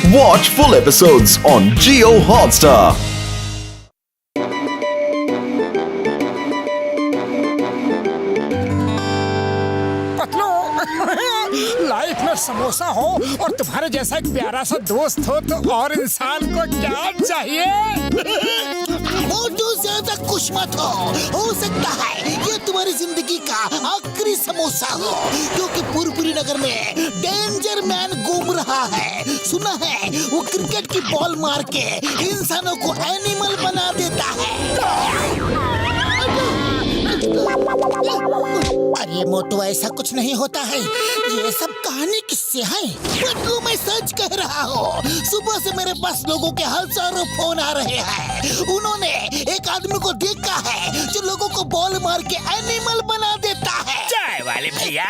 Watch full episodes on Jio Hotstar. Life में समोसा हो और तुम्हारे जैसा एक प्यारा सा दोस्त हो तो और इंसान को क्या चाहिए? मोटू ज्यादा खुश मत हो सकता है ये तुम्हारी जिंदगी का आखिरी समोसा हो, क्योंकि पुरपुरी नगर में डेंजर मैन घूम रहा है। सुना है वो क्रिकेट की बॉल मार के इंसानों को एनिमल बना देता है। अरे मोटू ऐसा कुछ नहीं होता है, ये सब कहानी किससे है? बटलू मैं सच कह रहा हूँ। सुबह से मेरे पास लोगों के हजारों फोन आ रहे हैं। उन्होंने एक आदमी को देखा है जो लोगों को बॉल मार के एनिमल बना देता है। चाय वाले भैया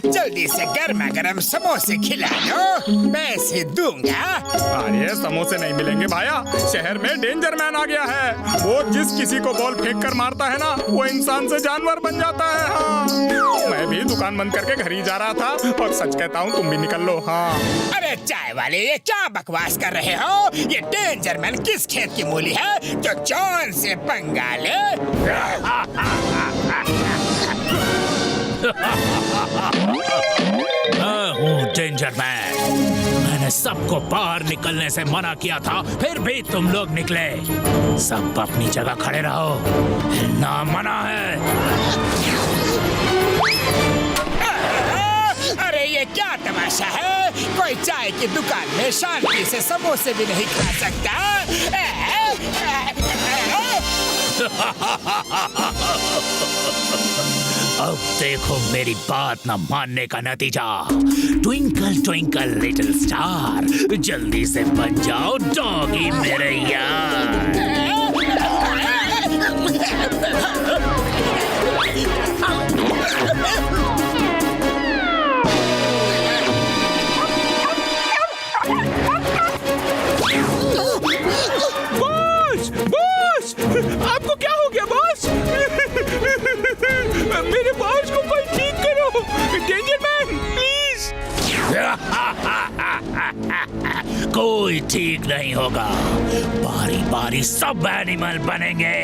जल्दी से गर्मा गर्म समोसे खिला दो, पैसे दूंगा। अरे समोसे नहीं मिलेंगे भाया, शहर में डेंजर मैन आ गया है। वो जिस किसी को बॉल फेंक कर मारता है ना, वो इंसान से जानवर बन जाता है। हाँ, मैं भी दुकान बंद करके घर ही जा रहा था और सच कहता हूँ तुम भी निकल लो। हाँ अरे चाय वाले ये क्या बकवास कर रहे हो? ये डेंजर मैन किस खेत की मूली है जो जॉन से पंगा ले? मैं हूँ डेंजर मैन। मैंने सबको बाहर निकलने से मना किया था, फिर भी तुम लोग निकले। सब अपनी जगह खड़े रहो, हिलना मना है। अरे ये क्या तमाशा है? कोई चाय की दुकान में शांति से समोसे भी नहीं खा सकता? अब देखो मेरी बात न मानने का नतीजा। ट्विंकल ट्विंकल लिटिल स्टार, जल्दी से बन जाओ डॉगी मेरे यार। बॉस, बॉस, आपको क्या हो गया बॉस? मेरे बॉस को कोई ठीक करो, डेंजर मैन प्लीज। कोई ठीक नहीं होगा, बारी बारी सब एनिमल बनेंगे।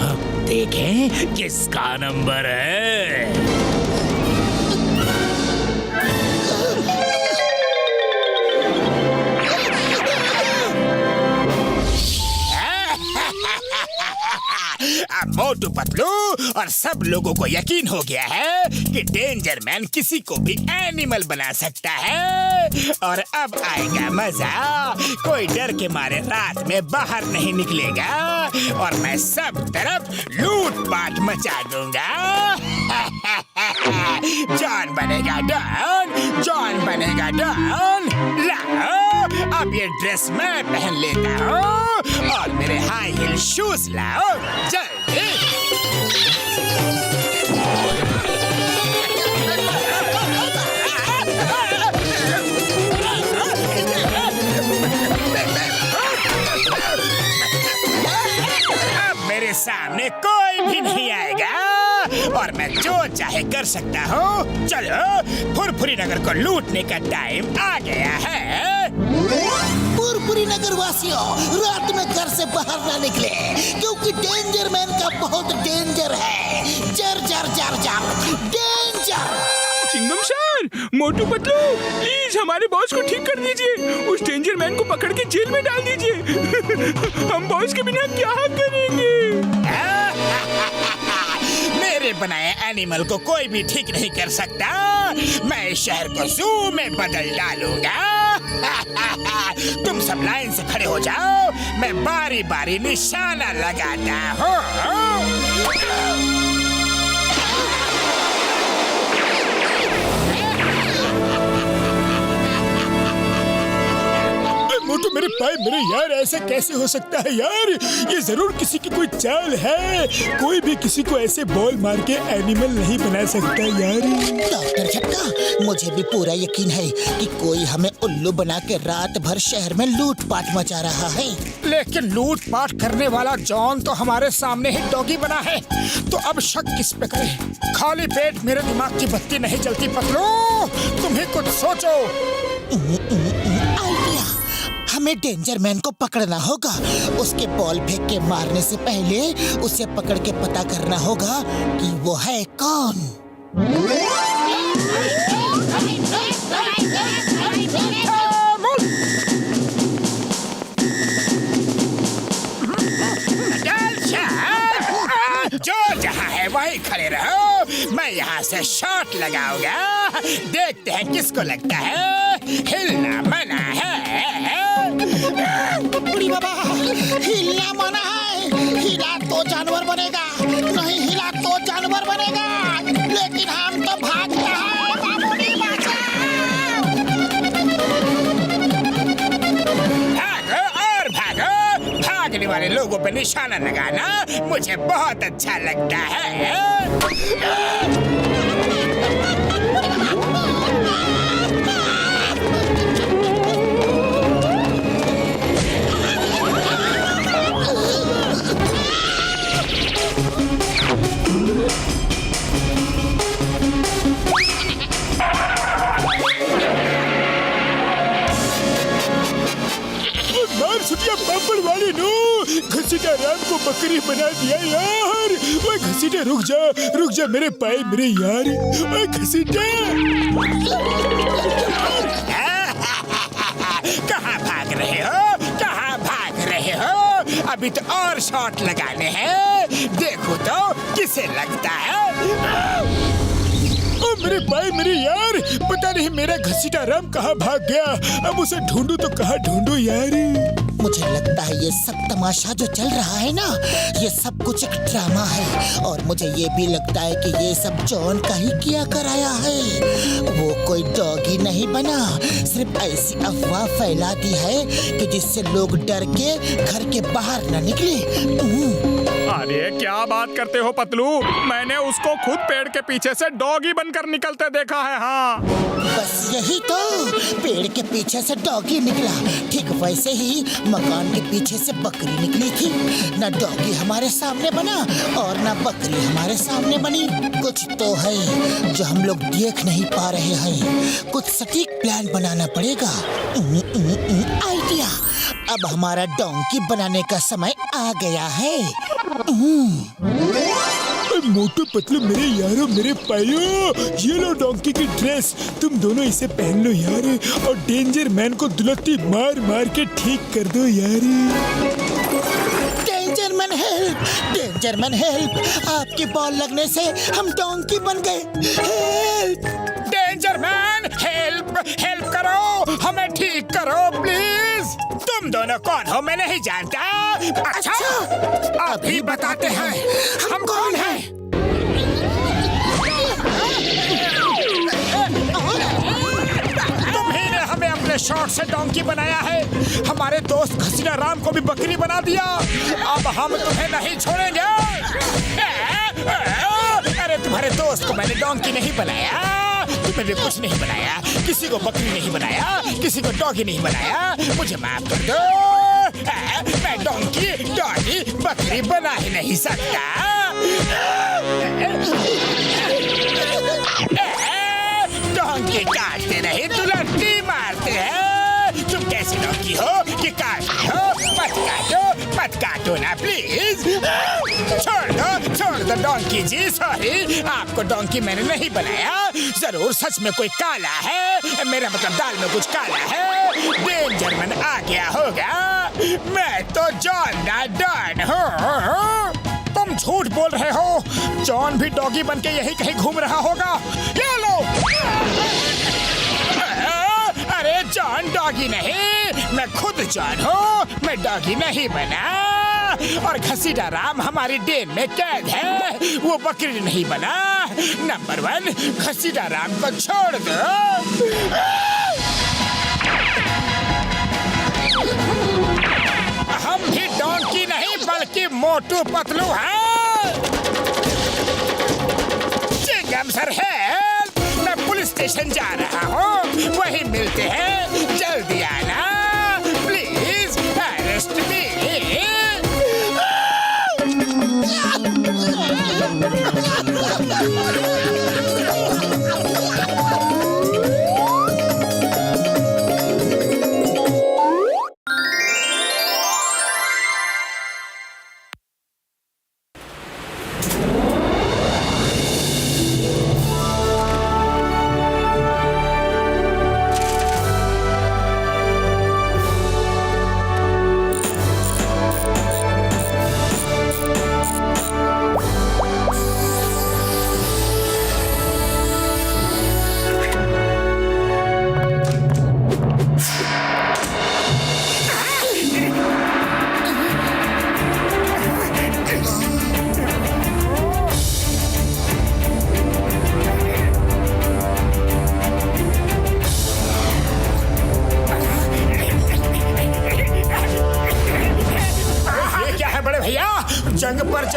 अब देखें किसका नंबर है। अब मोटू पतलू और सब लोगों को यकीन हो गया है कि डेंजर मैन किसी को भी एनिमल बना सकता है। और अब आएगा मजा। कोई डर के मारे रात में बाहर नहीं निकलेगा और मैं सब तरफ लूट पाट मचा दूंगा। जॉन बनेगा डॉन, जॉन बनेगा डॉन। लाओ अब ये ड्रेस मैं पहन लेता हूँ और मेरे हाई हील शूज लाओ जल्दी। अब मेरे सामने कोई भी नहीं आएगा और मैं जो चाहे कर सकता हूँ। चलो फुरफुरी नगर को लूटने का टाइम आ गया है। पुरपुरी नगर वासियों, रात में घर से बाहर ना निकले, क्योंकि डेंजर मैन का बहुत डेंजर है। जर जर जर जर danger. Chingam sir, Motu Patlu please हमारे बॉस को ठीक कर दीजिए। उस डेंजर मैन को पकड़ के जेल में डाल दीजिए। हम बॉस के बिना क्या करेंगे? मेरे बनाए एनिमल को कोई भी ठीक नहीं कर सकता। मैं इस शहर को जू में बदल डालूंगा। तुम सब लाइन से खड़े हो जाओ, मैं बारी बारी निशाना लगाता हूँ। मोटू मेरे पाए मेरे यार, ऐसा कैसे हो सकता है यार? ये जरूर किसी की कोई चाल है। कोई भी किसी को ऐसे बॉल मार के एनिमल नहीं बना सकता यार। डॉक्टर झटका, मुझे भी पूरा यकीन है कि कोई हमें उल्लू बना के रात भर शहर में लूटपाट मचा रहा है। लेकिन लूटपाट करने वाला जॉन तो हमारे सामने ही डॉगी बना है, तो अब शक किस पे करें? खाली पेट मेरे दिमाग की बत्ती नहीं जलती पतलू, तुम ही कुछ सोचो। हमें डेंजर मैन को पकड़ना होगा। उसके बॉल फेंक के मारने से पहले उसे पकड़ के पता करना होगा कि वो है कौन। जो जहाँ है वहीं खड़े रहो, मैं यहाँ से शॉट लगाऊंगा। देखते हैं किसको लगता है हिलना मना है। बुढ़ी बाबा, हिलना मना है। हिला तो जानवर बनेगा, नहीं हिला तो जानवर बनेगा। लेकिन हम तो भागते हैं, बाबूजी बचाओ। भागो और भागो। भागने वाले लोगों पे निशाना लगाना मुझे बहुत अच्छा लगता है। पापड़ वाली नो घसीटा राम को बकरी बना दिया यार। ओए घसीटा रुक जा मेरे पाए मेरे यार। ओए घसीटा कहाँ भाग रहे हो, कहाँ भाग रहे हो? अभी तो और शॉट लगाने हैं। देखो तो किसे लगता है। ओ मेरे भाई मेरे यार, पता नहीं मेरा घसीटा राम कहाँ भाग गया। अब उसे ढूंढूं तो कहाँ ढूंढूं यार। मुझे लगता है ये सब तमाशा जो चल रहा है ना, ये सब कुछ एक ड्रामा है। और मुझे ये भी लगता है कि ये सब जॉन का ही किया कराया है। वो कोई डॉगी नहीं बना, सिर्फ ऐसी अफवाह फैला दी है कि जिससे लोग डर के घर के बाहर न निकले। अरे क्या बात करते हो पतलू, मैंने उसको खुद पेड़ के पीछे से डॉगी बनकर निकलते देखा है। हाँ बस यही तो, पेड़ के पीछे से डॉगी निकला, ठीक वैसे ही मकान के पीछे से बकरी निकली थी। न डॉगी हमारे सामने बना और न बकरी हमारे सामने बनी। कुछ तो है जो हम लोग देख नहीं पा रहे हैं। कुछ सटीक प्लान बनाना पड़ेगा। आइडिया, अब हमारा डोंकी बनाने का समय आ गया है। मोटू पतलू मेरे यारो मेरे पायो, ये लो डोंकी की ड्रेस, तुम दोनों इसे पहन लो यार। और डेंजर मैन को दुलत्ती मार मार के ठीक कर दो यार। Danger man help, danger man help, आपकी बॉल लगने से हम डोंकी बन गए। Help, danger man help, help करो, हमें ठीक करो प्लीज। तुम दोनों कौन हो मैं नहीं जानता। अच्छा अभी बताते हैं हम कौन हैं। तुम्ही ने हमें अपने शॉट से डोंकी बनाया है, हमारे दोस्त घसीटा राम को भी बकरी बना दिया। अब हम तुम्हें नहीं छोड़ेंगे। अरे तुम्हारे दोस्त को मैंने डोंकी नहीं बनाया, तुम्हें भी कुछ नहीं बनाया, किसी को बकरी नहीं बनाया, किसी को डॉगी नहीं बनाया। मुझे माफ कर दो। मैं डोंकी डॉगी बकरी बना ही नहीं सकता। डोंकी काटते नहीं दुलट्टी मारते हैं। तुम कैसी डोंकी हो कि काटते हो? मत काटो ना प्लीज। छोड़ दो डोंकी जी, सॉरी, आपको डोंकी मैंने नहीं बनाया। जरूर सच में कोई काला है, मेरा मतलब दाल में कुछ काला है। डेंजर मैन आ गया होगा। मैं तो जॉन दा डॉन हूँ। तुम झूठ बोल रहे हो, जॉन भी डॉगी बन के यही कहीं घूम रहा होगा। ये लो। अरे जॉन डॉगी नहीं, मैं खुद जॉन हूँ, मैं डॉगी नहीं बना। और घसीटा राम हमारी डेन में कैद है, वो बकरी नहीं बना। नंबर 1, घसीटा राम को छोड़ दो। हम भी डोंकी नहीं बल्कि मोटू पतलू हैं। चिंगम सर है, मैं पुलिस स्टेशन जा रहा हूँ, वहीं मिलते हैं। जल्दी आना प्लीज, अरेस्ट मी।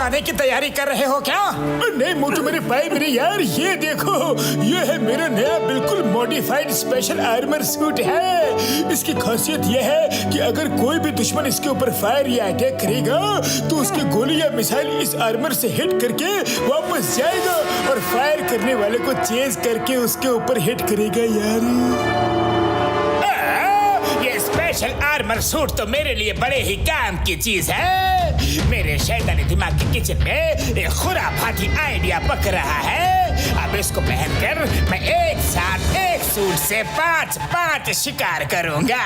जाने की तैयारी कर रहे हो क्या? नहीं मोटू मेरे भाई मेरे यार, ये देखो, ये है मेरा नया बिल्कुल मॉडिफाइड स्पेशल आर्मर सूट है। इसकी खासियत ये है कि अगर कोई भी दुश्मन इसके ऊपर फायर या अटैक करेगा तो उसकी गोली या मिसाइल इस आर्मर से हिट करके वापस जाएगा और फायर करने वाले को चेज करके उसके ऊपर हिट करेगा यार। ये स्पेशल आर्मर सूट तो मेरे लिए बड़े ही काम की चीज है। मेरे शैतानी दिमाग के किचन में एक खुराफाती आइडिया पक रहा है। अब इसको पहनकर मैं एक साथ एक सूट से 5 शिकार करूंगा।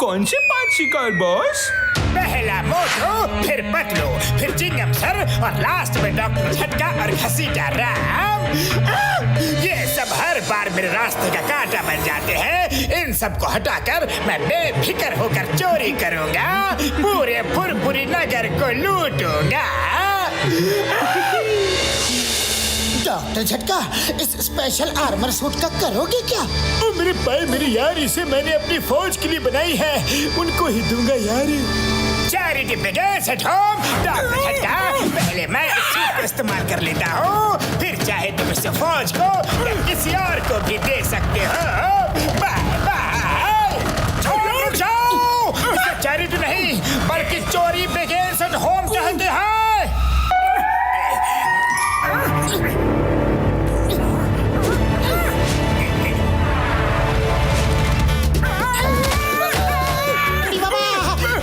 कौन से 5 शिकार बॉस? पहला मोटू, फिर पतलू, फिर चिंगम सर और लास्ट में डॉक्टर झटका और घसीटा राम। ये सब हर बार मेरे रास्ते का कांटा बन जाते हैं। इन सब को हटाकर मैं बेफिक्र होकर चोरी करूंगा, पूरे पुरपुरी नगर को लूटूंगा। डॉक्टर झटका, इस स्पेशल आर्मर सूट का करोगे क्या? ओ मेरे भाई मेरे यार, इसे मैंने अपनी फौज के लिए बनाई है, उनको ही दूंगा यार। Charity begins at home. Doctor झटका, पहले मैं इस सूट को इस्तेमाल कर लेता हूँ, फिर चाहे तुम इसे फौज को या किसी और को भी दे सकते हो। Bye bye. रुक जाओ, इसे चैरिटी नहीं बल्कि चोरी बिगिंस एट होम कहते हैं।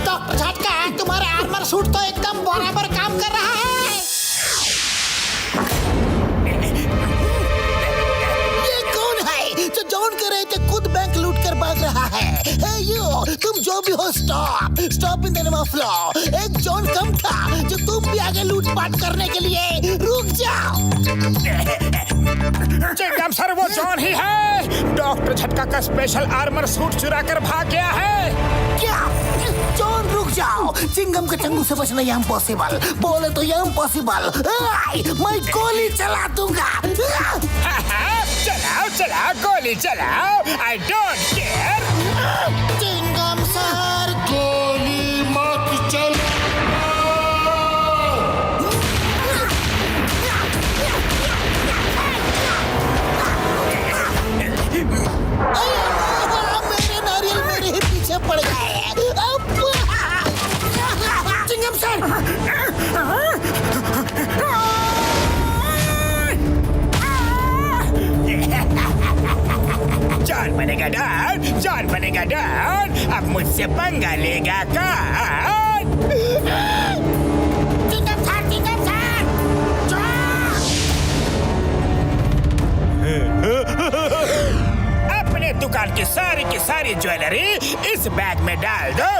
डॉक्टर झटका, तुम्हारा आर्मर सूट तो एकदम बराबर काम कर रहा है। ये कौन है जो जॉन कर रहे थे खुद बैंक लूट कर भाग रहा है? हे यू, तुम जो भी हो, stop in the name of law. एक जॉन कम था जो तुम भी आगे लूटपाट करने के लिए। रुक जाओ। चिंगम सर, वो जॉन ही है। डॉक्टर झटका का स्पेशल आर्मर सूट चुरा कर भाग गया है। क्या? जॉन रुक जाओ, चिंगम के चंगू से बचना ये इम्पॉसिबल। बोले तो ये इम्पॉसिबल। मैं गोली चला दूंगा। चलाओ चलाओ, गोली चलाओ, I don't care. Chingam sir, गोली मत चलाओ। मेरे नारियल मेरे ही पीछे पड़ गए। चिंगम सर, जॉन बनेगा डॉन, जॉन बनेगा डॉन। अब मुझसे पंगा लेगा कौन? चिंगम सर, चिंगम सर, अपने दुकान की सारी ज्वेलरी इस बैग में डाल दो।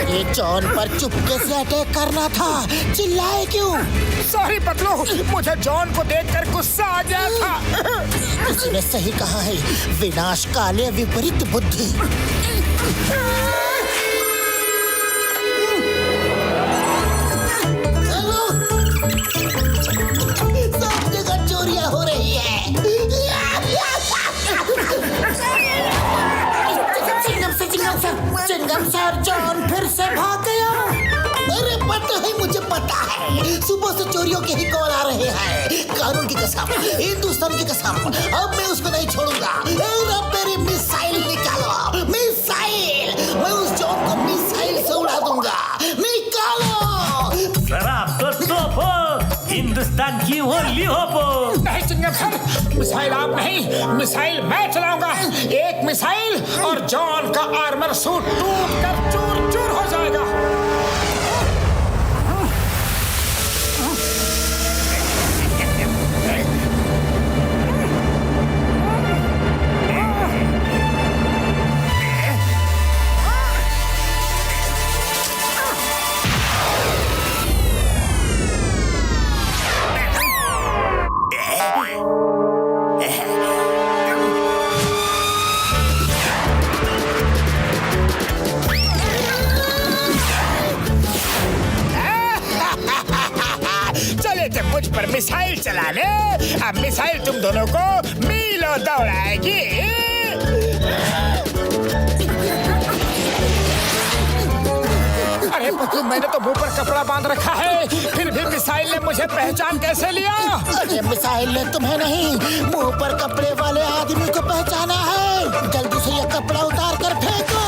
ये जॉन पर चुपके से अटैक करना था, चिल्लाए क्यों? सॉरी पतलू, मुझे जॉन को देखकर गुस्सा आ गया था। किसी ने सही कहा है, विनाश काले विपरीत बुद्धि। सब जगह चोरियां हो रही है। चिंगम सर, जॉन फिर से भाग गया। अरे पता है, मुझे पता है, सुबह से चोरियों के ही कॉल आ रहे हैं। कानून की कसम, हिंदुस्तान की कसम, अब मैं उसको नहीं छोड़ूंगा। अब मेरी मिसाइल निकालो, मिसाइल। मैं उस जॉन को मिसाइल से उड़ा दूंगा। निकालो। जरा आपको तोपो, हिंदुस्तान की होली होपो। नहीं चिंगम सर, मिसाइल आप नहीं, मिसाइल मैं चलाऊंगा। एक मिसाइल और जॉन का आर्मर सूट टूट कर चूर चूर हो जाएगा। मिसाइल चला ले। अब मिसाइल तुम दोनों को मीलों दौड़ाएगी। अरे पतलू, मैंने तो मुंह पर कपड़ा बांध रखा है, फिर भी मिसाइल ने मुझे पहचान कैसे लिया? अरे मिसाइल ने तुम्हें नहीं, मुंह पर कपड़े वाले आदमी को पहचाना है। जल्दी से ये कपड़ा उतार कर फेंको।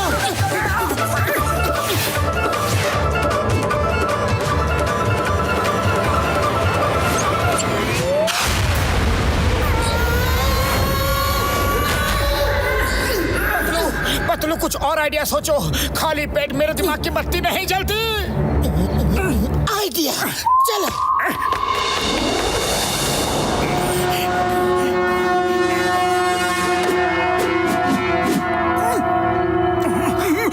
पतलू, कुछ और आइडिया सोचो। खाली पेट मेरे दिमाग की बत्ती नहीं जलती। आइडिया, चलो।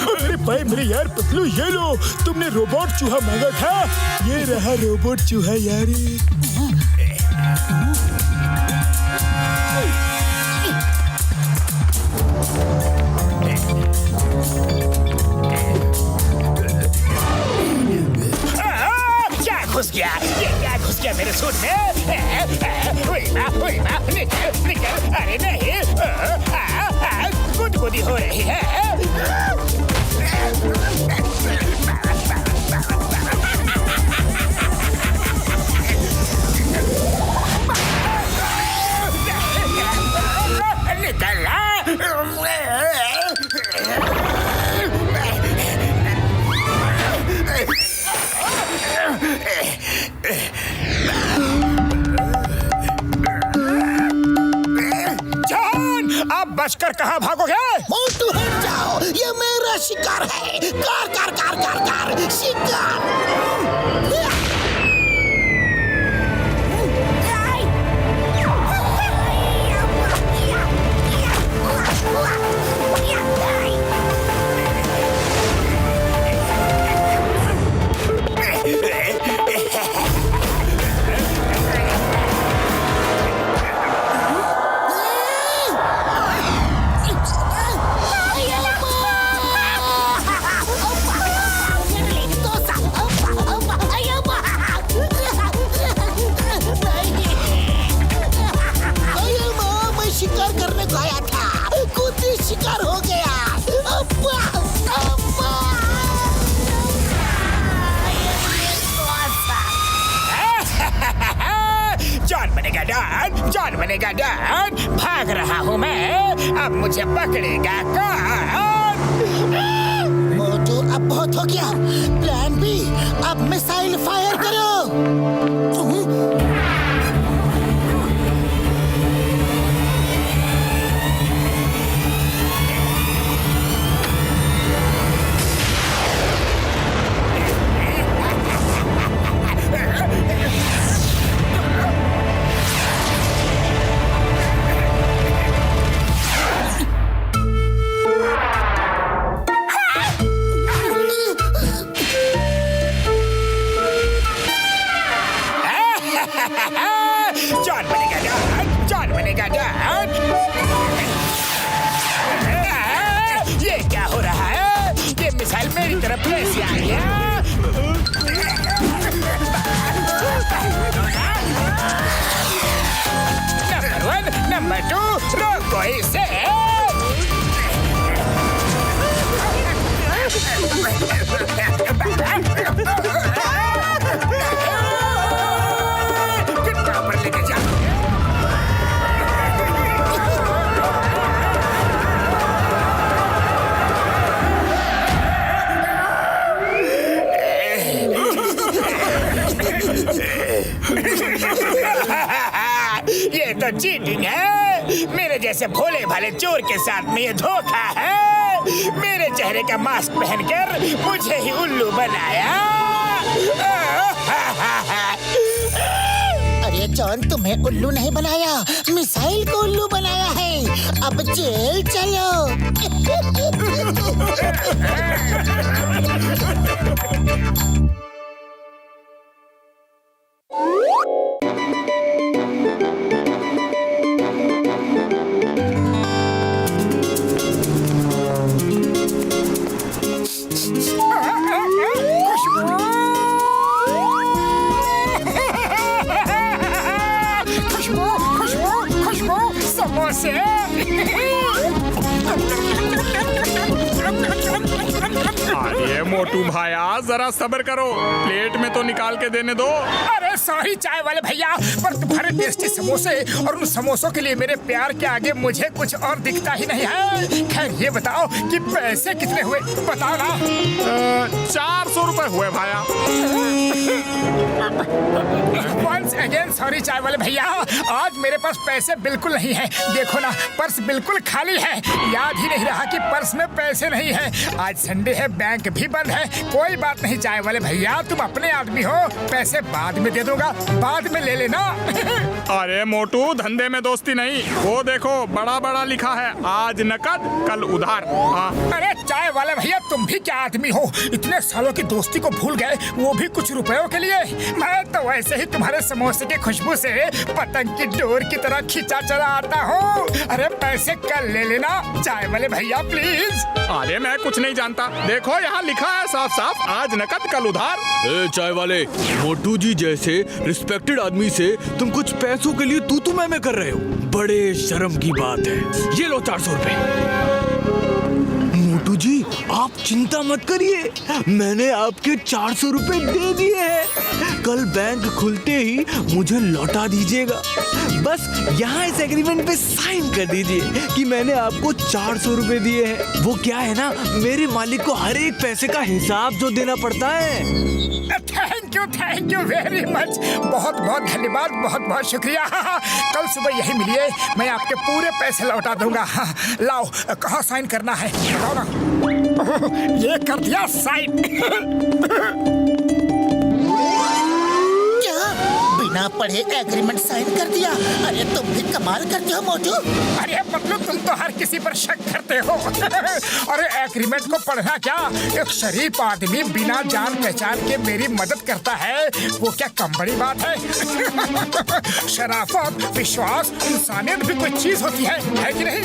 अरे भाई मेरे यार पतलू, ये लो, तुमने रोबोट चूहा मांगा था, ये रहा रोबोट चूहा यार। क्या घुस गया? ये क्या घुस गया मेरे सूट में? निकल निकल। अरे नहीं, गुदगुदी हो रही है। जॉन, आप बचकर कहाँ भागोगे? मोटू हट जाओ, ये मेरा शिकार है। Car car car car car शिकार। शिकार करने को आया था, खुद ही शिकार हो गया। अब्बा, अब्बा। जॉन बनेगा डॉन, जॉन बनेगा डॉन। भाग रहा हूँ मैं, अब मुझे पकड़ेगा कौन? मोटू, अब बहुत हो गया। प्लान बी, अब मिसाइल फायर करो। जॉन बनेगा डॉन, जॉन बनेगा डॉन। ये क्या हो रहा है? ये मिसाइल मेरी तरफ कैसे आ गया? नंबर 1, नंबर 2, रोको इसे। कितना ऊपर लेके जा? ये तो चीटिंग है। मेरे जैसे भोले भाले चोर के साथ में ये धोखा है। मेरे चेहरे का मास्क पहनकर मुझे ही उल्लू बनाया। अरे जॉन, तुम्हें उल्लू नहीं बनाया, मिसाइल को उल्लू बनाया है। अब जेल चलो। खुशबू खुशबू खुशबू समोसे। अरे मोटू भाया जरा सब्र करो, प्लेट में तो निकाल के देने दो। अरे सॉरी चाय वाले भैया, पर तुम्हारे टेस्टी समोसे और उन समोसों के लिए मेरे प्यार के आगे मुझे कुछ और दिखता ही नहीं है। खैर ये बताओ कि पैसे कितने हुए, बताओ ना। 400 रुपए हुए भाया। वंस अगेन सॉरी चाय वाले भैया, आज मेरे पास पैसे बिल्कुल नहीं है। देखो ना पर्स बिल्कुल खाली है, याद ही नहीं रहा कि पर्स में पैसे नहीं है। आज संडे है, बैंक भी बंद है। कोई बात नहीं चाय वाले भैया, तुम अपने आदमी हो, पैसे बाद में दे दूंगा, बाद में ले लेना। अरे मोटू धंधे में दोस्ती नहीं, वो देखो बड़ा बड़ा लिखा है, आज नकद कल उधार। हाँ। अरे चाय वाले भैया तुम भी क्या आदमी हो, इतने सालों की दोस्ती को भूल गए, वो भी कुछ रुपयों के लिए। मैं तो वैसे ही तुम्हारे समोसे की खुशबू से पतंग की डोर की तरह खींचा चला आता हूँ। अरे पैसे कल ले लेना चाय वाले भैया प्लीज। अरे मैं कुछ नहीं जानता, देखो यहाँ लिखा है साफ साफ, आज नकद कल उधार। ए चाय वाले, मोटू जी जैसे रिस्पेक्टेड आदमी से तुम कुछ पैसों के लिए तू मैं कर रहे हो, बड़े शर्म की बात है। ये लो 400 रुपए। मोटू जी आप चिंता मत करिए, मैंने आपके 400 रुपए दे दिए हैं, कल बैंक खुलते ही मुझे लौटा दीजिएगा। बस यहाँ इस एग्रीमेंट पे साइन कर दीजिए कि मैंने आपको 400 रुपए दिए हैं। वो क्या है ना, मेरे मालिक को हर एक पैसे का हिसाब जो देना पड़ता है। थैंक यू वेरी मच, बहुत बहुत धन्यवाद, बहुत बहुत शुक्रिया। कल सुबह यही मिलिए, मैं आपके पूरे पैसे लौटा दूंगा। लाओ कहाँ साइन करना है बताओ ना। ये कर दिया साइन। क्या बिना पढ़े एग्रीमेंट साइन कर दिया? अरे तुम भी कमाल करते हो मोटू। अरे पतलू तुम तो हर किसी पर शक करते हो। अरे एग्रीमेंट को पढ़ना क्या, एक शरीफ आदमी बिना जान पहचान के मेरी मदद करता है, वो क्या कम बड़ी बात है? शराफत, विश्वास, इंसानियत भी कोई चीज होती है कि नहीं?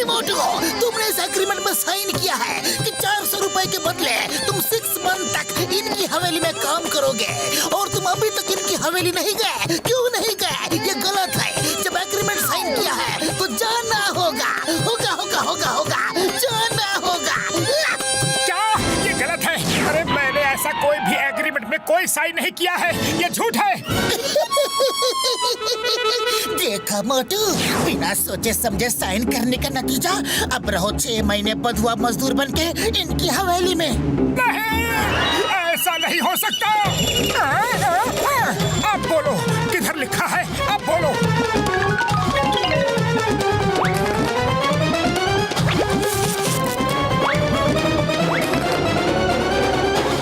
मोटू तुमने इस एग्रीमेंट में साइन किया है कि 400 रुपए के बदले तुम 6 मंथ तक इनकी हवेली में काम करोगे, और तुम अभी तक इनकी हवेली नहीं गए। क्यों नहीं गए? ये गलत है। जब एग्रीमेंट साइन किया है तो जाना होगा, होगा होगा होगा होगा, जाना होगा। क्या ये गलत है? अरे मैंने ऐसा कोई भी एग्रीमेंट में कोई साइन नहीं किया है, ये झूठ है। देखा मोटू, बिना सोचे समझे साइन करने का नतीजा अब रहो 6 महीने बधुआ मजदूर बनके इनकी हवेली में। नहीं, ऐसा नहीं हो सकता। अब बोलो किधर लिखा है, अब बोलो।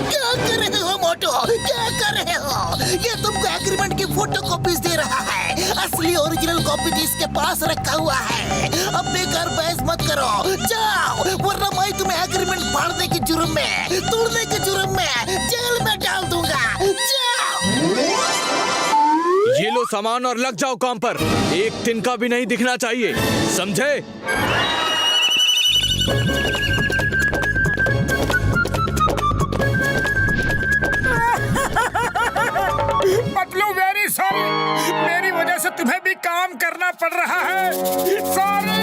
क्या कर रहे हो मोटू, क्या कर रहे हो? ये तुमको एग्रीमेंट की फोटो कॉपीज दे रहा है, असली ओरिजिनल कॉपी इसके पास रखा हुआ है। अब बेकार बहस मत करो, जाओ, वरना मैं तुम्हें एग्रीमेंट फाड़ने के जुर्म में, तोड़ने के जुर्म में जेल में डाल दूंगा। जाओ। ये लो सामान और लग जाओ काम पर, एक तिनका भी नहीं दिखना चाहिए, समझे? पतलू वेरी सॉरी, मेरी वजह से तुम्हें भी काम करना पड़ रहा है, सॉरी।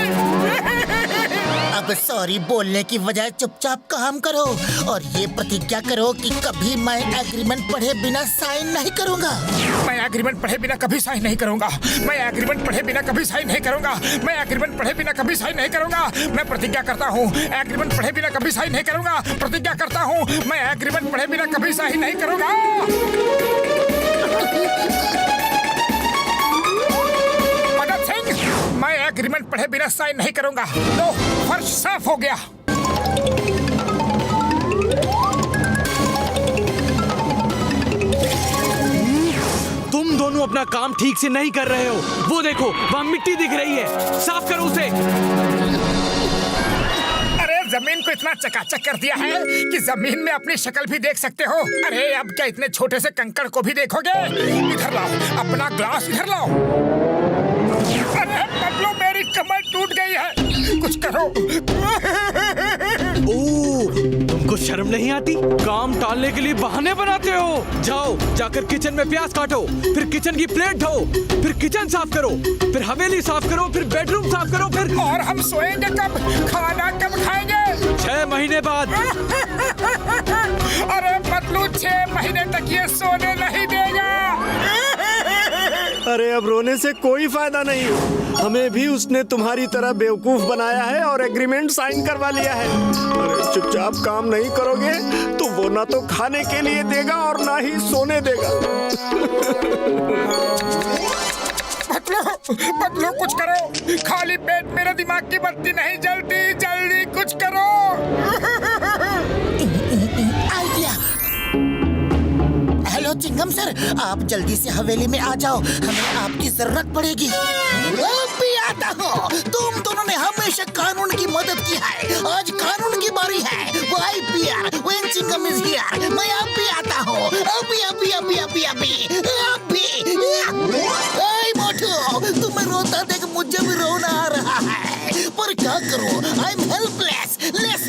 अब सॉरी बोलने की बजाय चुपचाप काम करो, और ये प्रतिज्ञा करो कि कभी मैं एग्रीमेंट पढ़े बिना साइन नहीं करूंगा। मैं एग्रीमेंट पढ़े बिना कभी साइन नहीं करूंगा। मैं एग्रीमेंट पढ़े बिना कभी साइन नहीं करूंगा। मैं एग्रीमेंट पढ़े बिना कभी साइन नहीं करूंगा। मैं प्रतिज्ञा करता हूँ, एग्रीमेंट पढ़े बिना कभी साइन नहीं करूंगा। प्रतिज्ञा करता हूँ, मैं एग्रीमेंट पढ़े बिना कभी साइन नहीं करूंगा। मदद सिंह, मैं एग्रीमेंट पढ़े बिना साइन नहीं करूंगा। लो फर्श साफ हो गया। तुम दोनों अपना काम ठीक से नहीं कर रहे हो, वो देखो वहाँ मिट्टी दिख रही है, साफ करो उसे। अरे जमीन को इतना चकाचक कर दिया है कि जमीन में अपनी शक्ल भी देख सकते हो। अरे अब क्या इतने छोटे से कंकड़ को भी देखोगे? इधर लाओ, अपना ग्लास इधर लाओ। अरे पतलू मेरी कमर टूट गई है, कुछ करो। ओह, तुमको शर्म नहीं आती? काम टालने के लिए बहाने बनाते हो। जाओ, जाकर किचन में प्याज काटो, फिर किचन की प्लेट धो, फिर किचन साफ करो, फिर हवेली साफ करो, फिर बेडरूम साफ करो, फिर और हम सोएंगे कब? खाना कब खाएंगे? 6 महीने बाद। अरे पतलू, 6 महीने तक ये सोने नहीं देगा। अरे अब रोने से कोई फायदा नहीं, हमें भी उसने तुम्हारी तरह बेवकूफ बनाया है और एग्रीमेंट साइन करवा लिया है। अरे चुपचाप काम नहीं करोगे तो वो ना तो खाने के लिए देगा और ना ही सोने देगा। पतलू कुछ करो, खाली पेट मेरे दिमाग की बत्ती नहीं जलती, जल्दी कुछ करो। आइडिया। हेलो चिंगम सर, आप जल्दी से हवेली में आ जाओ, हमें आपकी जरूरत पड़ेगी। अब भी आता हो, तुम दोनों ने हमेशा कानून की मदद की है, आज कानून की बारी है। Why fear, when Chingam is here, मैं अब भी आता हूँ, अभी अभी अभी अभी अभी अभी। ए मोटू, तुम्हें रोता देख मुझे भी रोना आ रहा है, पर क्या करूँ? I am helpless, less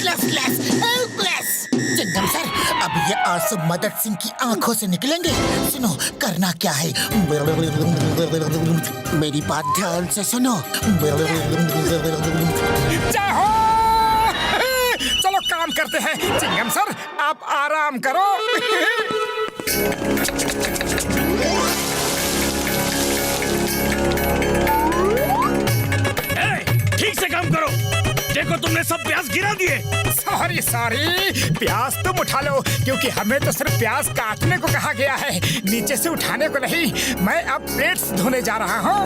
helpless. Chingam sir, अब ये आंसू मदद सिंह की आंखों से निकलेंगे। सुनो, करना क्या है? मेरी बात ध्यान से सुनो। जाओ, चलो काम करते हैं। चिंगम सर, आप आराम करो। ठीक से काम करो। देखो तुमने सब प्याज गिरा दिए। सॉरी, प्याज तुम उठा लो, क्योंकि हमें तो सिर्फ प्याज काटने को कहा गया है, नीचे से उठाने को नहीं। मैं अब प्लेट्स धोने जा रहा हूँ।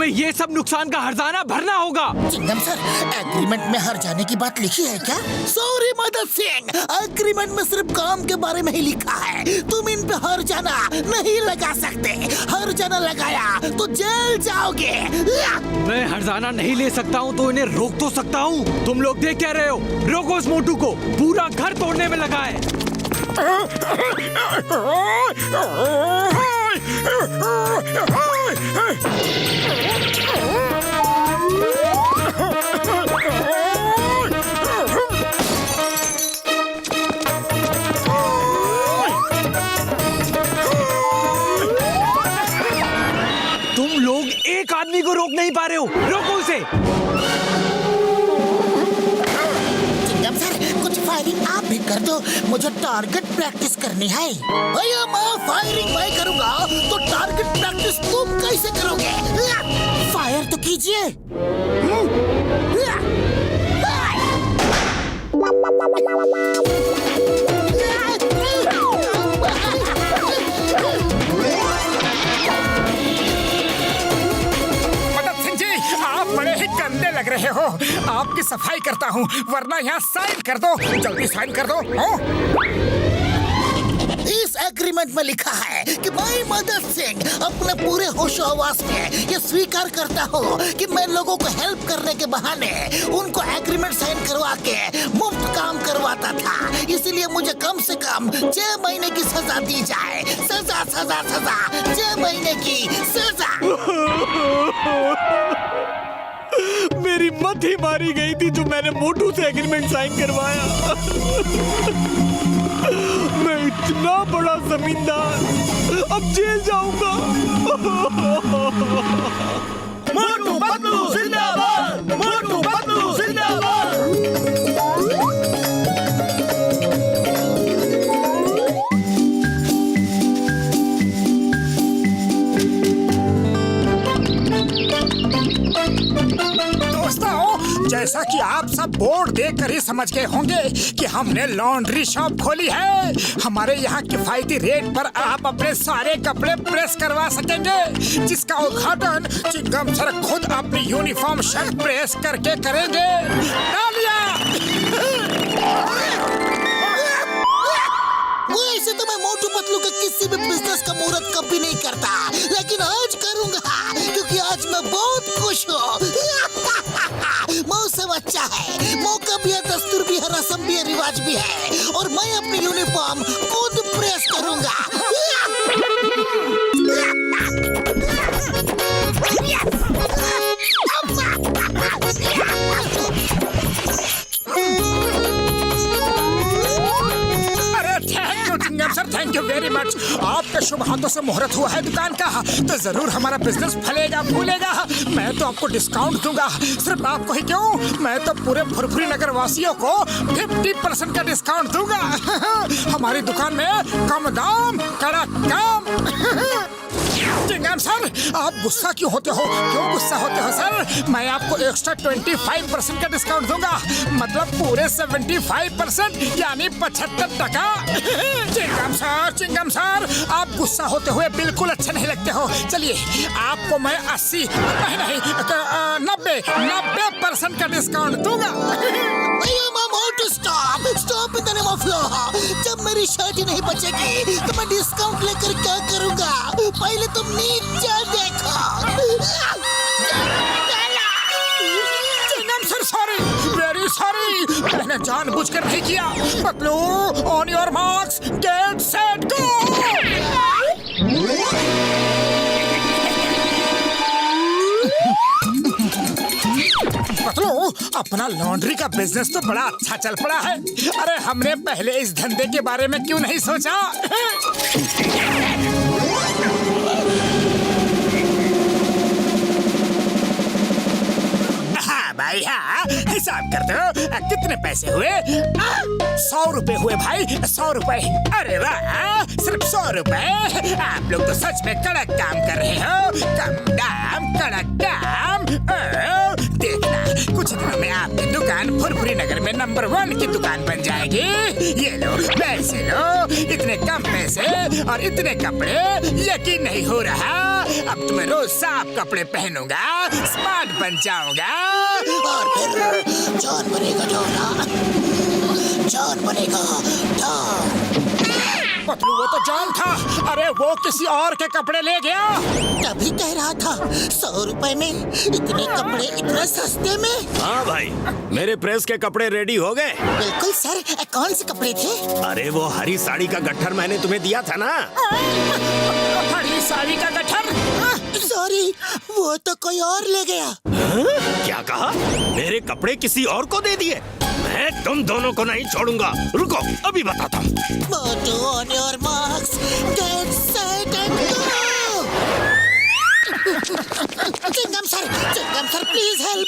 ये सब नुकसान का हर्जाना भरना होगा। चिंगम सर, एग्रीमेंट में हर जाने की बात लिखी है क्या? सॉरी मदद सिंह, एग्रीमेंट में सिर्फ काम के बारे में ही लिखा है। तुम इन पे हर जाना नहीं लगा सकते, हर जाना लगाया तो जेल जाओगे। मैं हर्जाना नहीं ले सकता हूँ तो इन्हें रोक तो सकता हूँ। तुम लोग देख क्या रहे हो? रोको उस मोटू को, पूरा घर तोड़ने में लगा है। तुम लोग एक आदमी को रोक नहीं पा रहे हो, रोको उसे। चिंगम सर, कुछ फायरिंग आप भी कर दो, मुझे टारगेट प्रैक्टिस करनी है। भैया मैं फायरिंग मैं करूंगा तो टारगेट प्रैक्टिस तुम कैसे करोगे? फायर तो कीजिए। बड़े ही गंदे लग रहे हो, आपकी सफाई करता हूँ, वरना यहाँ साइन कर दो, जल्दी साइन कर दो। इस एग्रीमेंट में लिखा है कि मैं मदद सिंह अपने पूरे होशो हवास में ये स्वीकार करता हूँ कि मैं लोगों को हेल्प करने के बहाने उनको एग्रीमेंट साइन करवा के मुफ्त काम करवाता था। इसलिए मुझे कम से कम 6 महीने की सजा दी जाए। सजा सजा सजा, 6 महीने की सजा। मेरी मत ही मारी गई थी जो मैंने मोटू से एग्रीमेंट साइन करवाया। मैं इतना बड़ा जमींदार अब जेल जाऊंगा। मोटू पतलू जिंदाबाद, मोटू पतलू जिंदाबाद। दोस्तों, जैसा कि आप सब बोर्ड देखकर ही समझ गए होंगे कि हमने लॉन्ड्री शॉप खोली है। हमारे यहाँ किफायती रेट पर आप अपने सारे कपड़े प्रेस करवा सकेंगे, जिसका उद्घाटन चिंगम सर खुद अपनी यूनिफॉर्म शर्ट प्रेस करके करेंगे। तालियां! वैसे तो मैं मोटू पतलू का किसी भी बिजनेस का मुहूर्त कभी नहीं करता, लेकिन आज करूंगा क्योंकि आज मैं बहुत खुश हूँ। मौसम अच्छा है, मौका भी है, दस्तूर भी है, रस्म भी है, रिवाज भी है, और मैं अपनी यूनिफॉर्म खुद प्रेस करूंगा। Sir thank you very much. आपके शुभ हाथों से मुहूर्त हुआ है दुकान का, तो जरूर हमारा बिजनेस फलेगा फूलेगा। मैं तो आपको डिस्काउंट दूंगा, सिर्फ आपको ही क्यों, मैं तो पूरे फुरफुरी नगर वासियों को 50% का डिस्काउंट दूंगा। हमारी दुकान में कम दाम कड़क काम। चिंगम सर, आप गुस्सा क्यों होते हो? क्यों गुस्सा होते हो सर? मैं आपको एक्स्ट्रा 25% का डिस्काउंट दूंगा, मतलब पूरे 75% यानी 75%। चिंगम सर, आप गुस्सा होते हुए बिल्कुल अच्छे नहीं लगते हो। चलिए आपको मैं 80 नहीं 90% का डिस्काउंट दूंगा। Stop in the name of law. जब मेरी शर्ट ही नहीं बचेगी तो मैं डिस्काउंट लेकर क्या करूंगा? पहले तुम नीचे देखो। Chingam sir sorry, very sorry, मैंने जानबूझकर नहीं किया। Patlu on your marks get set go. Patlu, अपना लॉन्ड्री का बिजनेस तो बड़ा अच्छा चल पड़ा है। अरे हमने पहले इस धंधे के बारे में क्यों नहीं सोचा? हाँ भाई हाँ, हिसाब कर दो कितने पैसे हुए? 100 रुपए हुए भाई, 100 रुपए। अरे वाह, सिर्फ 100 रुपए। आप लोग तो सच में कड़क काम कर रहे हो। कम दाम कड़क काम। देखना कुछ दिनों में आपकी दुकान फुरफुरी नगर में नंबर 1 की दुकान बन जाएगी। ये लो पैसे लो, इतने कम पैसे और इतने कपड़े, यकीन नहीं हो रहा। अब तुम्हें रोज साफ कपड़े पहनूंगा, स्मार्ट बन जाऊंगा। और फिर जॉन बनेगा जॉन बनेगा डॉन। पतलू वो तो जॉन था। अरे वो किसी और के कपड़े ले गया। तभी कह रहा था 100 रुपए में इतने कपड़े इतने सस्ते में। हाँ भाई, मेरे प्रेस के कपड़े रेडी हो गए। बिल्कुल सर, कौन से कपड़े थे? अरे वो हरी साड़ी का गट्ठर मैंने तुम्हें दिया था ना। हरी साड़ी का गट्ठर? सॉरी, वो तो कोई और ले गया। क्या कहा? मेरे कपड़े किसी और को दे दिए? मैं तुम दोनों को नहीं छोड़ूंगा। रुको, अभी बताता हूँ। Motu on your marks get set and go. Chingam sir please help.